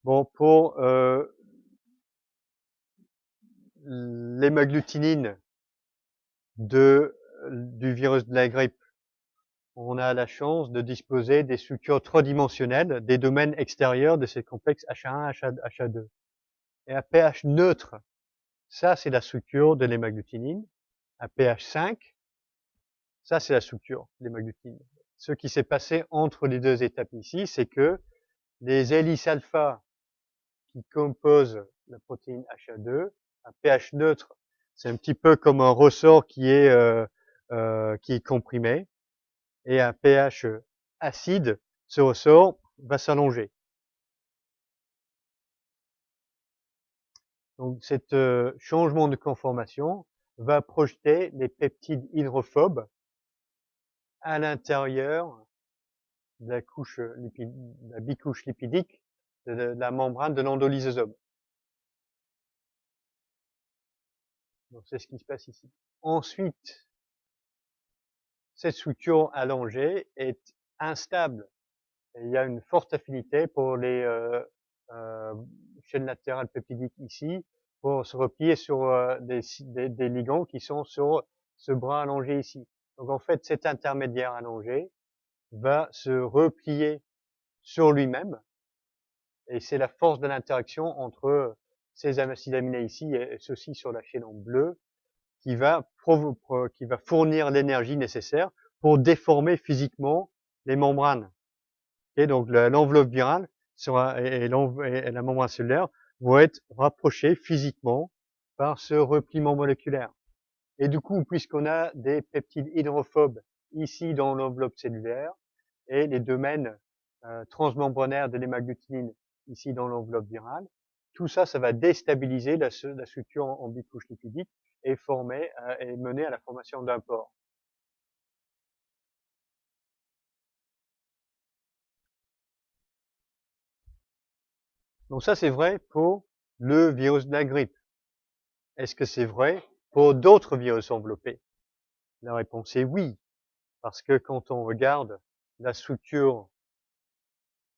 Bon, pour l'hémagglutinine du virus de la grippe, on a la chance de disposer des structures tridimensionnelles des domaines extérieurs de ces complexes HA1, HA2. Et à pH neutre, ça c'est la structure de l'hémagglutinine. À pH 5, ça c'est la structure de l'hémagglutinine. Ce qui s'est passé entre les deux étapes ici, c'est que les hélices alpha qui composent la protéine HA2, à pH neutre, c'est un petit peu comme un ressort qui est comprimé. Et à pH acide, ce ressort va s'allonger. Donc, cet changement de conformation va projeter les peptides hydrophobes à l'intérieur de la bicouche lipidique de la membrane de l'endolysosome. Donc, c'est ce qui se passe ici. Ensuite, cette structure allongée est instable. Et il y a une forte affinité pour les chaînes latérales peptidiques ici, pour se replier sur des ligands qui sont sur ce bras allongé ici. Donc en fait, cet intermédiaire allongé va se replier sur lui-même, et c'est la force de l'interaction entre ces acides aminés ici et ceux-ci sur la chaîne en bleu qui va fournir l'énergie nécessaire pour déformer physiquement les membranes. Et donc l'enveloppe virale et la membrane cellulaire vont être rapprochées physiquement par ce repliement moléculaire. Et du coup, puisqu'on a des peptides hydrophobes ici dans l'enveloppe cellulaire, et les domaines transmembranaire de l'hémagglutinine ici dans l'enveloppe virale. Tout ça, ça va déstabiliser la structure en bicouche lipidique et et mener à la formation d'un pore. Donc ça, c'est vrai pour le virus de la grippe. Est-ce que c'est vrai pour d'autres virus enveloppés? La réponse est oui, parce que quand on regarde la structure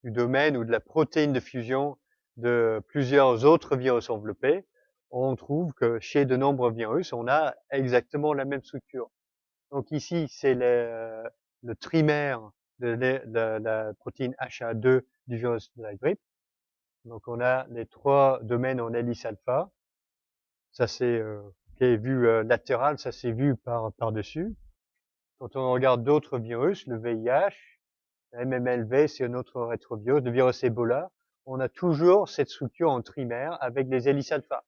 du domaine ou de la protéine de fusion de plusieurs autres virus enveloppés, on trouve que chez de nombreux virus, on a exactement la même structure. Donc ici, c'est le trimère de la protéine HA2 du virus de la grippe. Donc on a les trois domaines en hélice alpha. Ça c'est qui est vu latéral, ça c'est vu par-dessus. Quand on regarde d'autres virus, le VIH, la MMLV, c'est un autre rétrovirus, le virus Ebola, on a toujours cette structure en trimère avec les hélices alpha.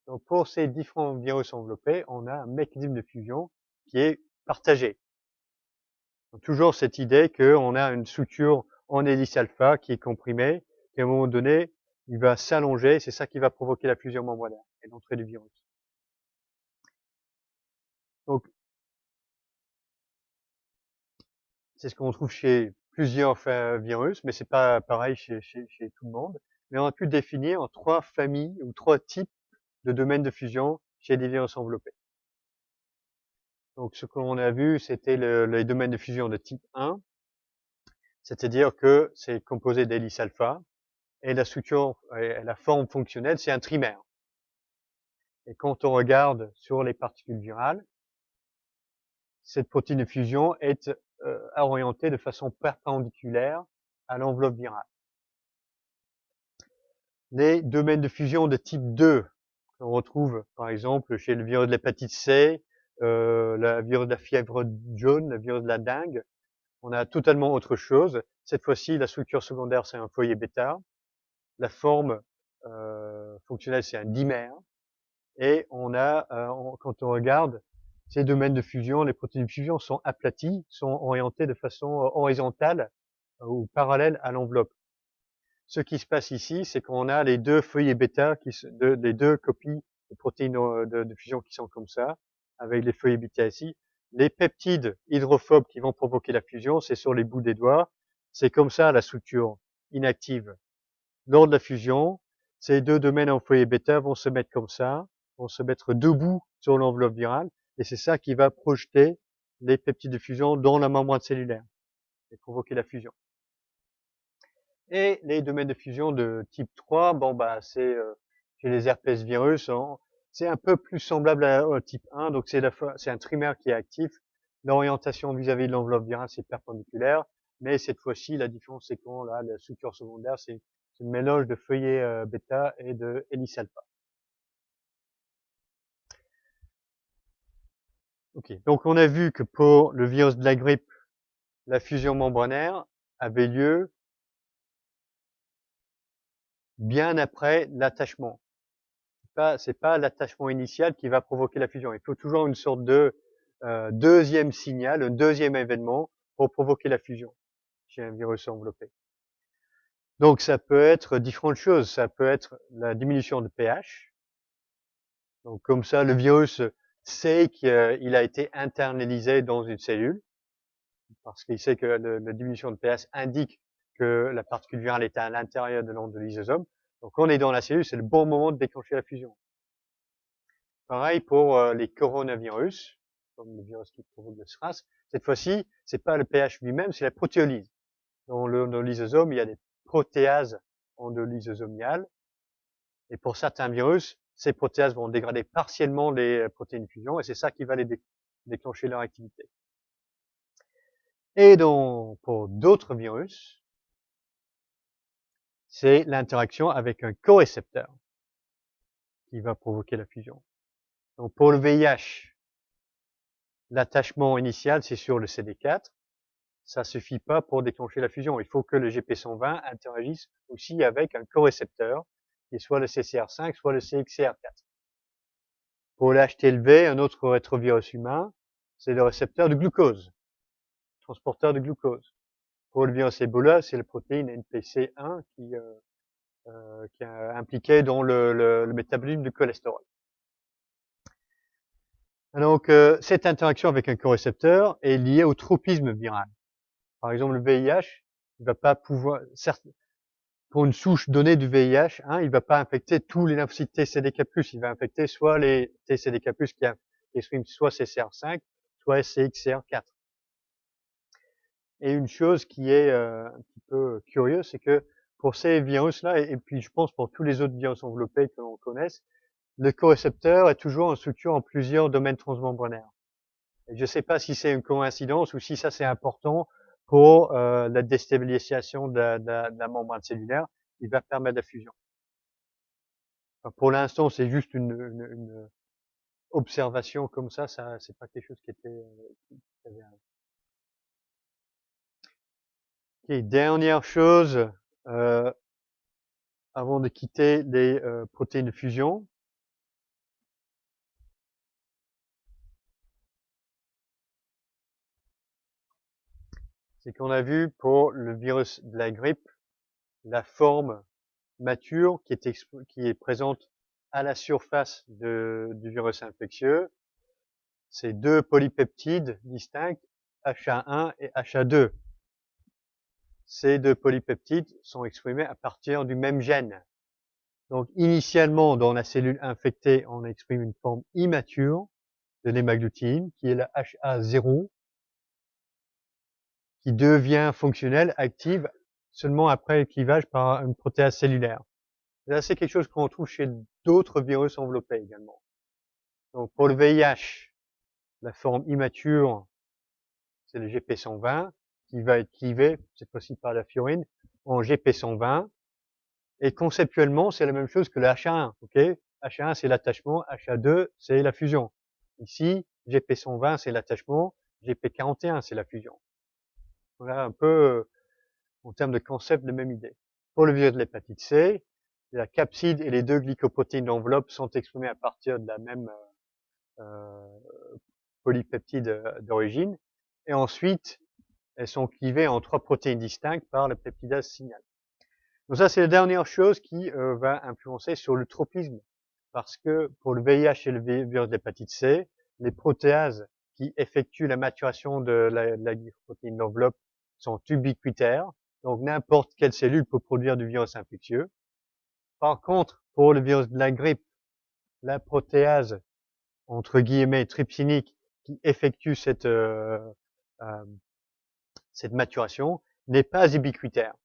Donc pour ces différents virus enveloppés, on a un mécanisme de fusion qui est partagé. Donc, toujours cette idée qu'on a une structure en hélice alpha qui est comprimée, qu'à un moment donné, il va s'allonger, c'est ça qui va provoquer la fusion membranaire et l'entrée du virus. Donc, c'est ce qu'on trouve chez plusieurs virus, mais c'est pas pareil chez tout le monde. Mais on a pu définir trois familles ou trois types de domaines de fusion chez des virus enveloppés. Donc, ce qu'on a vu, c'était les domaines de fusion de type 1, c'est-à-dire que c'est composé d'hélice alpha, et la structure, et la forme fonctionnelle, c'est un trimère. Et quand on regarde sur les particules virales, cette protéine de fusion est orientée de façon perpendiculaire à l'enveloppe virale. Les domaines de fusion de type 2, qu'on retrouve par exemple chez le virus de l'hépatite C, le virus de la fièvre jaune, le virus de la dengue, on a totalement autre chose. Cette fois-ci, la structure secondaire, c'est un foyer bêta. La forme fonctionnelle, c'est un dimère. Et on a, quand on regarde ces domaines de fusion, les protéines de fusion sont aplaties, sont orientées de façon horizontale ou parallèle à l'enveloppe. Ce qui se passe ici, c'est qu'on a les deux feuillets bêta, les deux copies de protéines de fusion qui sont comme ça, avec les feuillets bêta ici. Les peptides hydrophobes qui vont provoquer la fusion, c'est sur les bouts des doigts. C'est comme ça la structure inactive. Lors de la fusion, ces deux domaines en feuillet bêta vont se mettre comme ça, vont se mettre debout sur l'enveloppe virale, et c'est ça qui va projeter les peptides de fusion dans la membrane cellulaire et provoquer la fusion. Et les domaines de fusion de type 3, bon bah c'est chez les herpès virus, hein, c'est un peu plus semblable au type 1, donc c'est un trimère qui est actif. L'orientation vis-à-vis de l'enveloppe virale, c'est perpendiculaire, mais cette fois-ci, la différence, c'est qu'on là, la structure secondaire, c'est un mélange de feuillet bêta et de hélice alpha. Ok, donc on a vu que pour le virus de la grippe, la fusion membranaire avait lieu bien après l'attachement. C'est pas l'attachement initial qui va provoquer la fusion. Il faut toujours une sorte de deuxième signal, un deuxième événement pour provoquer la fusion chez un virus enveloppé. Donc ça peut être différentes choses. Ça peut être la diminution de pH. Donc comme ça, le virus sait qu'il a été internalisé dans une cellule parce qu'il sait que la diminution de pH indique que la particule virale est à l'intérieur de l'onde de lysosome. Donc quand on est dans la cellule, c'est le bon moment de déclencher la fusion. Pareil pour les coronavirus, comme le virus qui provoque le SRAS. Cette fois-ci, c'est pas le pH lui-même, c'est la protéolyse. Dans le lysosome, il y a des protéases endolysosomiales. Et pour certains virus, ces protéases vont dégrader partiellement les protéines de fusion, et c'est ça qui va les déclencher leur activité. Et pour d'autres virus, c'est l'interaction avec un corécepteur qui va provoquer la fusion. Donc pour le VIH, l'attachement initial, c'est sur le CD4. Ça suffit pas pour déclencher la fusion. Il faut que le GP120 interagisse aussi avec un corécepteur, qui est soit le CCR5, soit le CXCR4. Pour l'HTLV, un autre rétrovirus humain, c'est le récepteur de glucose, transporteur de glucose. Pour le virus Ebola, c'est la protéine NPC1 qui est impliquée dans le métabolisme du cholestérol. Donc, cette interaction avec un corécepteur est liée au tropisme viral. Par exemple, le VIH, il va pas pouvoir, certes, pour une souche donnée du VIH, il va pas infecter tous les lymphocytes TCD4+, il va infecter soit les TCD4+, qui expriment soit CCR5, soit CXCR4. Et une chose qui est un petit peu curieuse, c'est que pour ces virus-là, et puis je pense pour tous les autres virus enveloppés que l'on connaisse, le corécepteur est toujours en structure en plusieurs domaines transmembranaires. Et je ne sais pas si c'est une coïncidence ou si ça c'est important pour la déstabilisation de la membrane cellulaire qui va permettre la fusion. Enfin, pour l'instant, c'est juste une observation comme ça c'est pas quelque chose qui était okay, dernière chose avant de quitter les protéines de fusion. C'est qu'on a vu pour le virus de la grippe, la forme mature qui est présente à la surface du virus infectieux. C'est deux polypeptides distincts, HA1 et HA2. Ces deux polypeptides sont exprimés à partir du même gène. Donc, initialement, dans la cellule infectée, on exprime une forme immature de l'hémagglutine, qui est la HA0, qui devient fonctionnelle, active, seulement après le clivage par une protéase cellulaire. Là, c'est quelque chose qu'on trouve chez d'autres virus enveloppés également. Donc, pour le VIH, la forme immature, c'est le GP120, qui va être clivé, cette fois-ci par la furine, en GP120. Et conceptuellement, c'est la même chose que le HA1, ok? HA1, c'est l'attachement, HA2, c'est la fusion. Ici, GP120, c'est l'attachement, GP41, c'est la fusion. On a un peu, en termes de concept, la même idée. Pour le virus de l'hépatite C, la capside et les deux glycoprotéines d'enveloppe sont exprimées à partir de la même polypeptide d'origine. Et ensuite, elles sont clivées en 3 protéines distinctes par le peptidase signal. Donc ça, c'est la dernière chose qui va influencer sur le tropisme. Parce que pour le VIH et le virus de l'hépatite C, les protéases qui effectuent la maturation de la glycoprotéine d'enveloppe sont ubiquitaires. Donc n'importe quelle cellule peut produire du virus infectieux. Par contre, pour le virus de la grippe, la protéase, entre guillemets, trypsinique, qui effectue cette maturation, n'est pas ubiquitaire.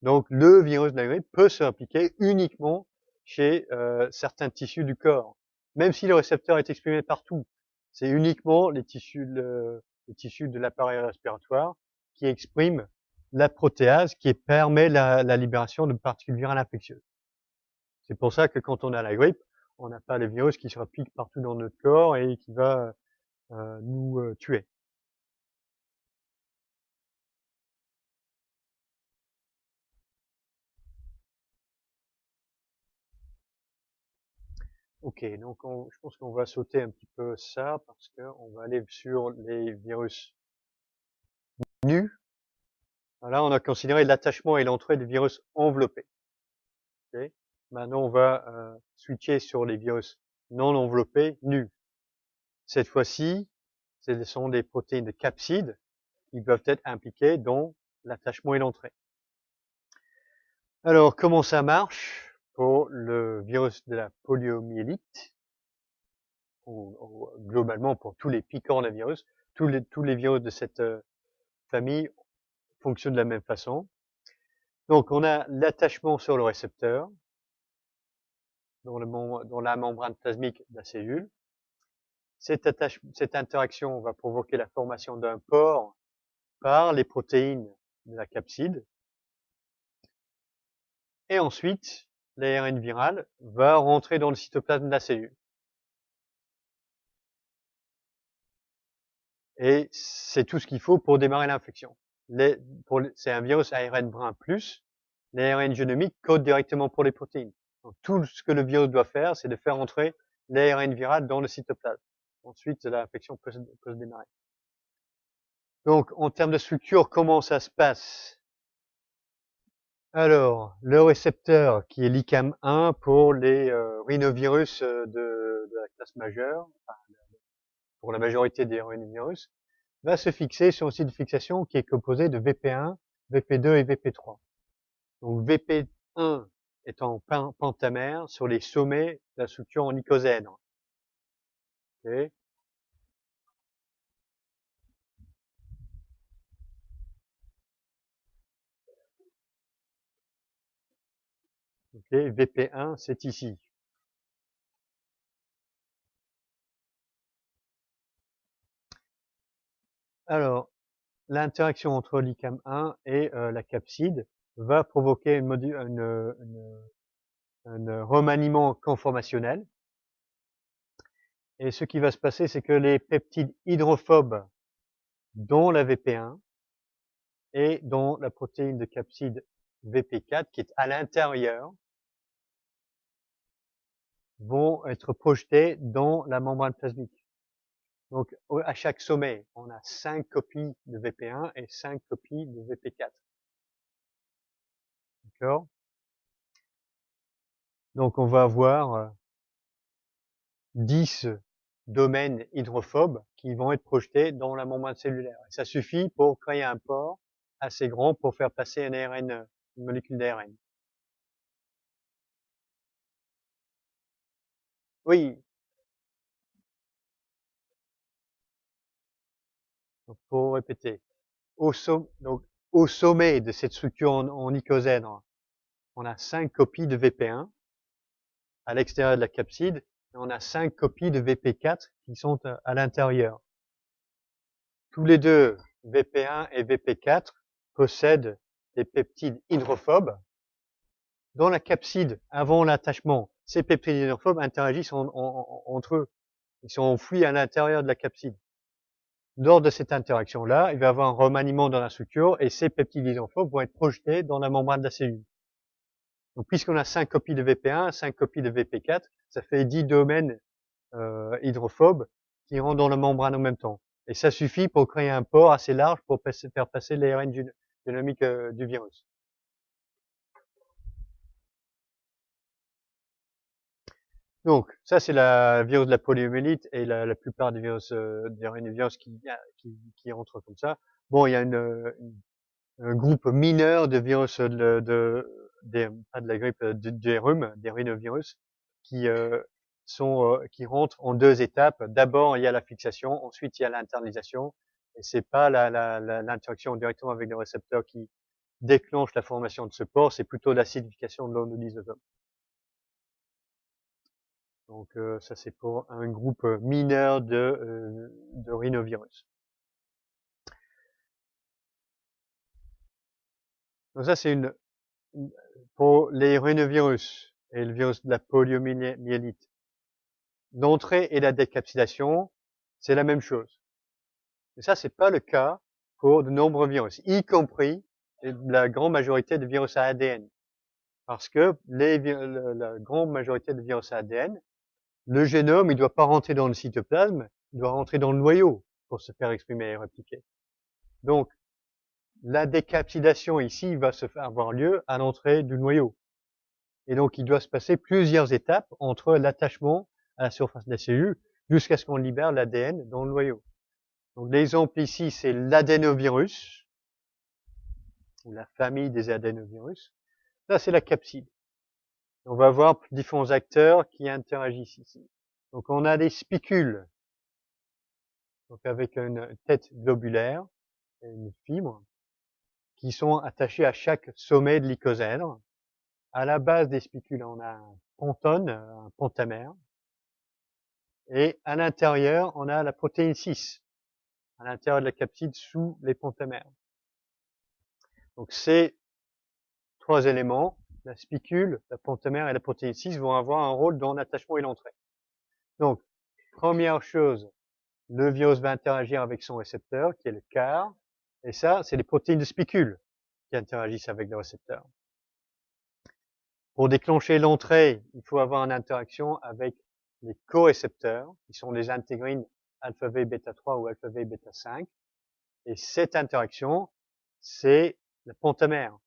Donc, le virus de la grippe peut se répliquer uniquement chez certains tissus du corps, même si le récepteur est exprimé partout. C'est uniquement les tissus de l'appareil respiratoire qui expriment la protéase qui permet la libération de particules virales infectieuses. C'est pour ça que quand on a la grippe, on n'a pas le virus qui se réplique partout dans notre corps et qui va nous tuer. Ok, donc je pense qu'on va sauter un petit peu ça parce qu'on va aller sur les virus nus. Là, on a considéré l'attachement et l'entrée des virus enveloppés. Okay. Maintenant, on va switcher sur les virus non enveloppés nus. Cette fois-ci, ce sont des protéines de capsides qui peuvent être impliquées dans l'attachement et l'entrée. Alors, comment ça marche pour le virus de la poliomyélite ou globalement pour tous les picornavirus, tous les virus de cette famille fonctionnent de la même façon. Donc, on a l'attachement sur le récepteur dans la membrane plasmique de la cellule. Cette interaction va provoquer la formation d'un pore par les protéines de la capside. Et ensuite, l'ARN viral va rentrer dans le cytoplasme de la cellule. Et c'est tout ce qu'il faut pour démarrer l'infection. C'est un virus ARN brun plus. L'ARN génomique code directement pour les protéines. Donc, tout ce que le virus doit faire, c'est de faire entrer l'ARN viral dans le cytoplasme. Ensuite, l'infection peut se démarrer. Donc, en termes de structure, comment ça se passe? Alors, le récepteur qui est l'ICAM1 pour les rhinovirus de la classe majeure, enfin, pour la majorité des rhinovirus, va se fixer sur un site de fixation qui est composé de VP1, VP2 et VP3. Donc VP1 est en pentamère sur les sommets de la structure en icosèdre. Okay. Okay. VP1, c'est ici. Alors, l'interaction entre l'ICAM1 et la capside va provoquer un remaniement conformationnel. Et ce qui va se passer, c'est que les peptides hydrophobes, dont la VP1 et dont la protéine de capside VP4, qui est à l'intérieur, vont être projetés dans la membrane plasmique. Donc, à chaque sommet, on a 5 copies de VP1 et 5 copies de VP4. D'accord? Donc, on va avoir 10 domaines hydrophobes qui vont être projetés dans la membrane cellulaire. Et ça suffit pour créer un pore assez grand pour faire passer un ARN, une molécule d'ARN. Oui. Donc, pour répéter. Au sommet de cette structure en icosèdre, on a 5 copies de VP1 à l'extérieur de la capside, et on a 5 copies de VP4 qui sont à l'intérieur. Tous les deux, VP1 et VP4, possèdent des peptides hydrophobes. Dans la capside, avant l'attachement, ces peptides hydrophobes interagissent entre eux. Ils sont enfouis à l'intérieur de la capside. Lors de cette interaction-là, il va y avoir un remaniement dans la structure et ces peptides hydrophobes vont être projetés dans la membrane de la cellule. Donc, puisqu'on a 5 copies de VP1, 5 copies de VP4, ça fait 10 domaines hydrophobes qui rentrent dans la membrane en même temps. Et ça suffit pour créer un pore assez large pour faire passer l'ARN génomique du virus. Donc, ça c'est la virus de la poliomyélite et la plupart des virus, des rhinovirus qui rentrent comme ça. Bon, il y a un groupe mineur de virus pas de la grippe, des rhumes, des rhinovirus, qui qui rentrent en 2 étapes. D'abord, il y a la fixation, ensuite il y a l'internalisation, et c'est pas l'interaction directement avec le récepteur qui déclenche la formation de ce pore, c'est plutôt l'acidification de l'eau de lysosome. Donc ça c'est pour un groupe mineur de rhinovirus. Donc ça c'est pour les rhinovirus et le virus de la poliomyélite. L'entrée et la décapsulation, c'est la même chose. Mais ça, c'est pas le cas pour de nombreux virus, y compris la grande majorité de virus à ADN. Parce que la grande majorité de virus à ADN, le génome, il doit pas rentrer dans le cytoplasme, il doit rentrer dans le noyau pour se faire exprimer et répliquer. Donc, la décapsulation ici va avoir lieu à l'entrée du noyau. Et donc, il doit se passer plusieurs étapes entre l'attachement à la surface de la cellule jusqu'à ce qu'on libère l'ADN dans le noyau. Donc, l'exemple ici, c'est l'adénovirus, ou la famille des adénovirus. Là, c'est la capside. On va voir différents acteurs qui interagissent ici. Donc, on a des spicules, donc avec une tête globulaire et une fibre, qui sont attachés à chaque sommet de l'icosèdre. À la base des spicules, on a un pentone, un pentamère. Et à l'intérieur, on a la protéine 6, à l'intérieur de la capside sous les pentamères. Donc ces 3 éléments, la spicule, la pentamère et la protéine 6, vont avoir un rôle dans l'attachement et l'entrée. Donc, première chose, le virus va interagir avec son récepteur, qui est le CAR. Et ça, c'est les protéines de spicule qui interagissent avec le récepteur. Pour déclencher l'entrée, il faut avoir une interaction avec les corécepteurs, qui sont les intégrines alpha V bêta 3 ou alpha V bêta 5. Et cette interaction, c'est le pentamère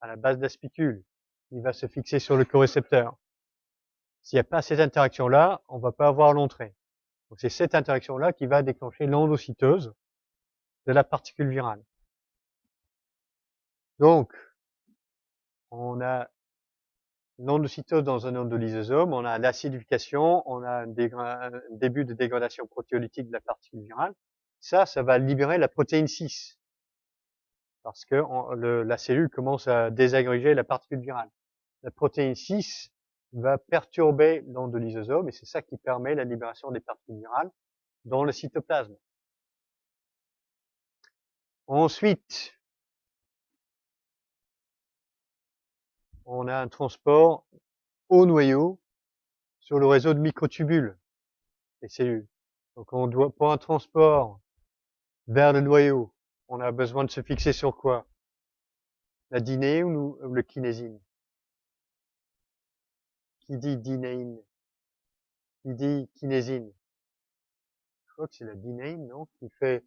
à la base de la spicule. Il va se fixer sur le corécepteur. S'il n'y a pas cette interaction-là, on ne va pas avoir l'entrée. Donc c'est cette interaction-là qui va déclencher l'endocytose de la particule virale. Donc, on a l'endocytose dans un endolysosome, on a l'acidification, on a un début de dégradation protéolytique de la particule virale. Ça va libérer la protéine 6 parce que la cellule commence à désagréger la particule virale. La protéine 6 va perturber l'endolysosome et c'est ça qui permet la libération des particules virales dans le cytoplasme. Ensuite, on a un transport au noyau sur le réseau de microtubules des cellules. Donc on doit, pour un transport vers le noyau, on a besoin de se fixer sur quoi? La dynéine ou le kinésine? Qui dit dynéine? Qui dit kinésine? Je crois que c'est la dynéine, non? Qui fait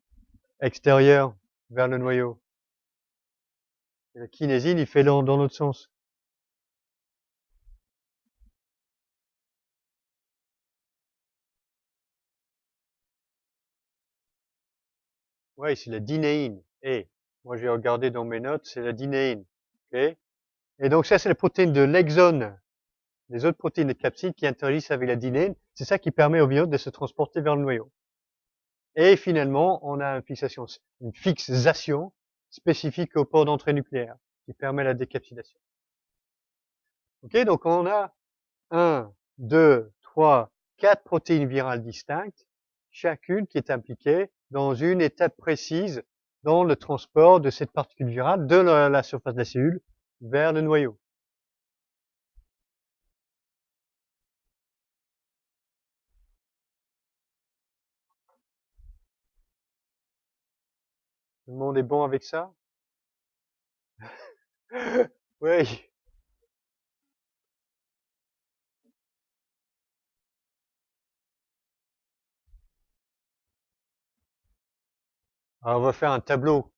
extérieur vers le noyau. Et la kinésine, il fait dans l'autre sens. Ouais, c'est la dynéine. Et moi, j'ai regardé dans mes notes, c'est la dynéine. Okay. Et donc ça, c'est la protéine de l'exone. Les autres protéines de capside qui interagissent avec la dynéine. C'est ça qui permet au virus de se transporter vers le noyau. Et finalement, on a une fixation spécifique au port d'entrée nucléaire qui permet la décapsidation. Ok, donc on a 1, 2, 3, 4 protéines virales distinctes, chacune qui est impliquée dans une étape précise dans le transport de cette particule virale de la surface de la cellule vers le noyau. Tout le monde est bon avec ça? Oui. Alors on va faire un tableau.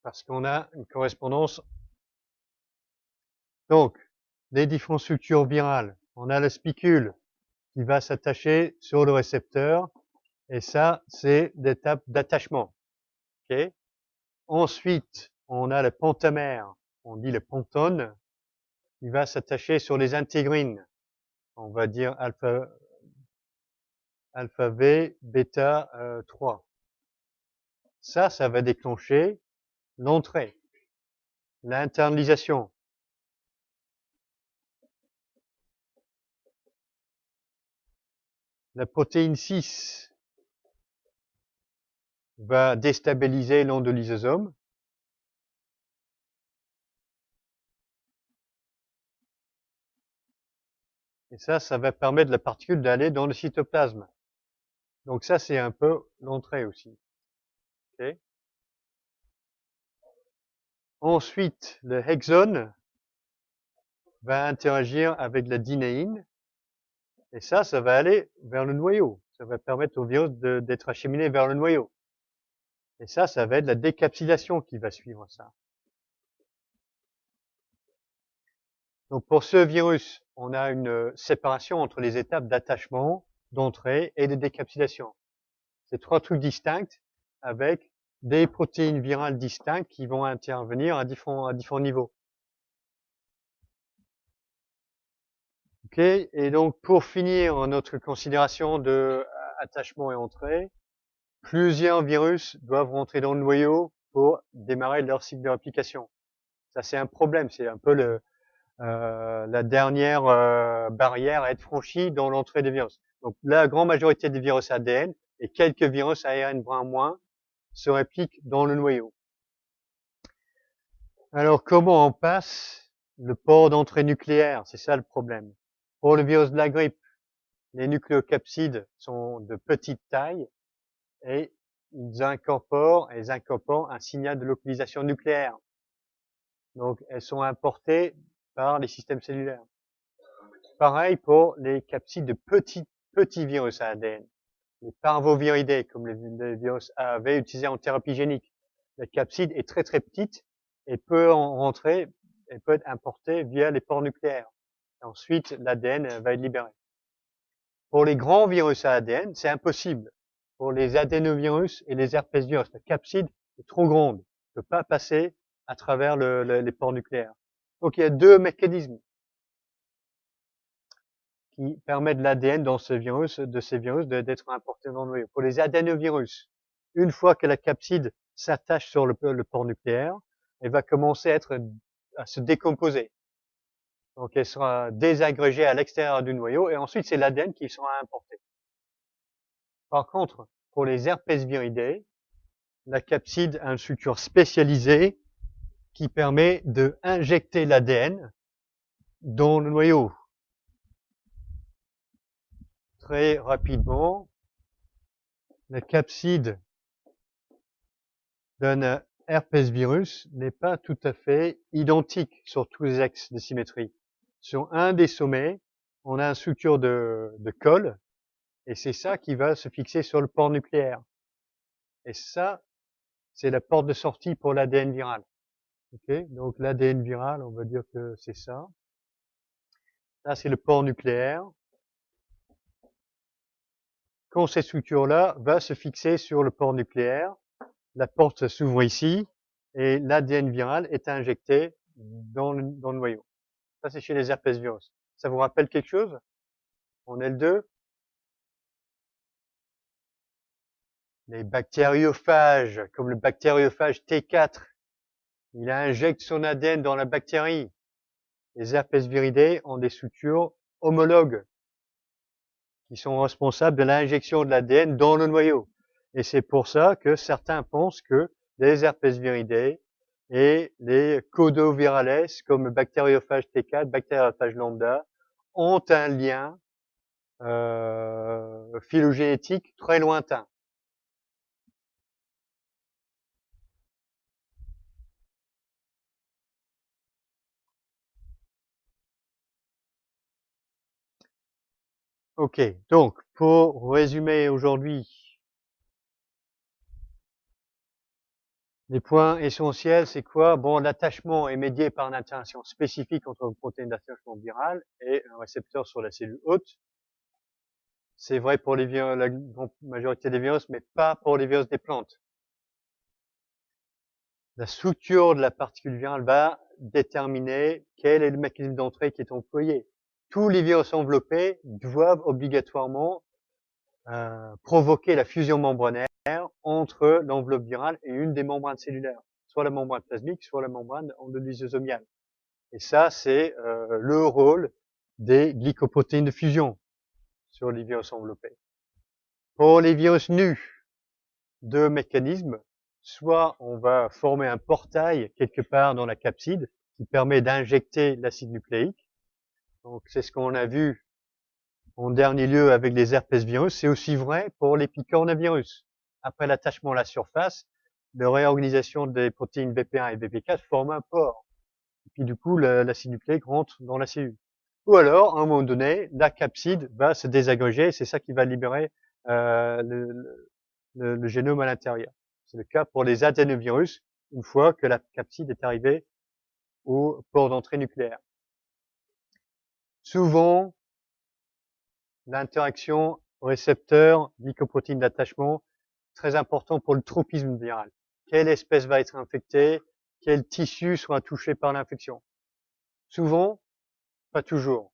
Parce qu'on a une correspondance. Donc, les différentes structures virales. On a la spicule qui va s'attacher sur le récepteur. Et ça, c'est l'étape d'attachement. Okay. Ensuite, on a le pentamère, on dit le pentone, qui va s'attacher sur les intégrines. On va dire alpha V, bêta 3. Ça va déclencher l'entrée, l'internalisation. La protéine 6 va déstabiliser l'endolysosome. Et ça va permettre à la particule d'aller dans le cytoplasme. Donc ça, c'est un peu l'entrée aussi. Okay. Ensuite, le hexone va interagir avec la dynéine. Et ça va aller vers le noyau. Ça va permettre au virus d'être acheminé vers le noyau. Et ça va être la décapsidation qui va suivre ça. Donc pour ce virus, on a une séparation entre les étapes d'attachement, d'entrée et de décapsidation. C'est trois trucs distincts avec des protéines virales distinctes qui vont intervenir à différents niveaux. Ok, et donc pour finir notre considération de attachement et entrée, plusieurs virus doivent rentrer dans le noyau pour démarrer leur cycle de réplication. Ça, c'est un problème. C'est un peu la dernière barrière à être franchie dans l'entrée des virus. Donc, la grande majorité des virus ADN et quelques virus ARN brun moins se répliquent dans le noyau. Alors, comment on passe le port d'entrée nucléaire? C'est ça le problème. Pour le virus de la grippe, les nucléocapsides sont de petite taille et ils incorporent un signal de localisation nucléaire. Donc, elles sont importées par les systèmes cellulaires. Pareil pour les capsides de petits virus à ADN. les parvoviridés, comme les virus AAV utilisés en thérapie génique. La capside est très très petite et peut en rentrer et peut être importée via les pores nucléaires. Et ensuite, l'ADN va être libéré. Pour les grands virus à ADN, c'est impossible. Pour les adénovirus et les herpesvirus, la capside est trop grande, ne peut pas passer à travers les pores nucléaires. Donc il y a deux mécanismes qui permettent l'ADN dans ces virus d'être importé dans le noyau. Pour les adénovirus, une fois que la capside s'attache sur le pore nucléaire, elle va commencer à se décomposer. Donc elle sera désagrégée à l'extérieur du noyau et ensuite c'est l'ADN qui sera importé. Par contre, pour les herpesviridés, la capside a une structure spécialisée qui permet de injecter l'ADN dans le noyau. Très rapidement, la capside d'un herpesvirus n'est pas tout à fait identique sur tous les axes de symétrie. Sur un des sommets, on a une structure de colle, et c'est ça qui va se fixer sur le pore nucléaire. Et ça, c'est la porte de sortie pour l'ADN viral. Okay, donc l'ADN viral, on va dire que c'est ça. Là, c'est le pore nucléaire. Quand cette structure-là va se fixer sur le pore nucléaire, la porte s'ouvre ici et l'ADN viral est injecté dans le noyau. Ça, c'est chez les herpesvirus. Ça vous rappelle quelque chose en L2? Les bactériophages, comme le bactériophage T4, il injecte son ADN dans la bactérie. Les herpesviridés ont des structures homologues qui sont responsables de l'injection de l'ADN dans le noyau. Et c'est pour ça que certains pensent que les herpesviridés et les codovirales, comme le bactériophage T4, bactériophage lambda, ont un lien phylogénétique très lointain. Ok, donc pour résumer aujourd'hui, les points essentiels, c'est quoi? Bon, l'attachement est médié par une interaction spécifique entre une protéine d'attachement virale et un récepteur sur la cellule hôte. C'est vrai pour la grande majorité des virus, mais pas pour les virus des plantes. La structure de la particule virale va déterminer quel est le mécanisme d'entrée qui est employé. Tous les virus enveloppés doivent obligatoirement provoquer la fusion membranaire entre l'enveloppe virale et une des membranes cellulaires, soit la membrane plasmique, soit la membrane endolysosomiale. Et ça, c'est le rôle des glycoprotéines de fusion sur les virus enveloppés. Pour les virus nus, deux mécanismes. Soit on va former un portail quelque part dans la capside qui permet d'injecter l'acide nucléique. Donc c'est ce qu'on a vu en dernier lieu avec les herpesvirus. C'est aussi vrai pour les picornavirus. Après l'attachement à la surface, la réorganisation des protéines BP1 et BP4 forme un pore. Et puis du coup, l'acide nucléique rentre dans la cellule. Ou alors, à un moment donné, la capside va se désagréger, c'est ça qui va libérer le génome à l'intérieur. C'est le cas pour les adénovirus, une fois que la capside est arrivée au port d'entrée nucléaire. Souvent, l'interaction récepteur glycoprotéine d'attachement, très important pour le tropisme viral. Quelle espèce va être infectée? Quel tissu sera touché par l'infection? Souvent, pas toujours.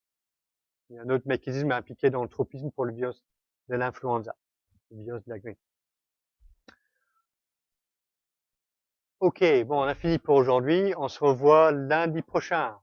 Il y a un autre mécanisme impliqué dans le tropisme pour le virus de l'influenza, le virus de la grippe. Ok, bon, on a fini pour aujourd'hui. On se revoit lundi prochain.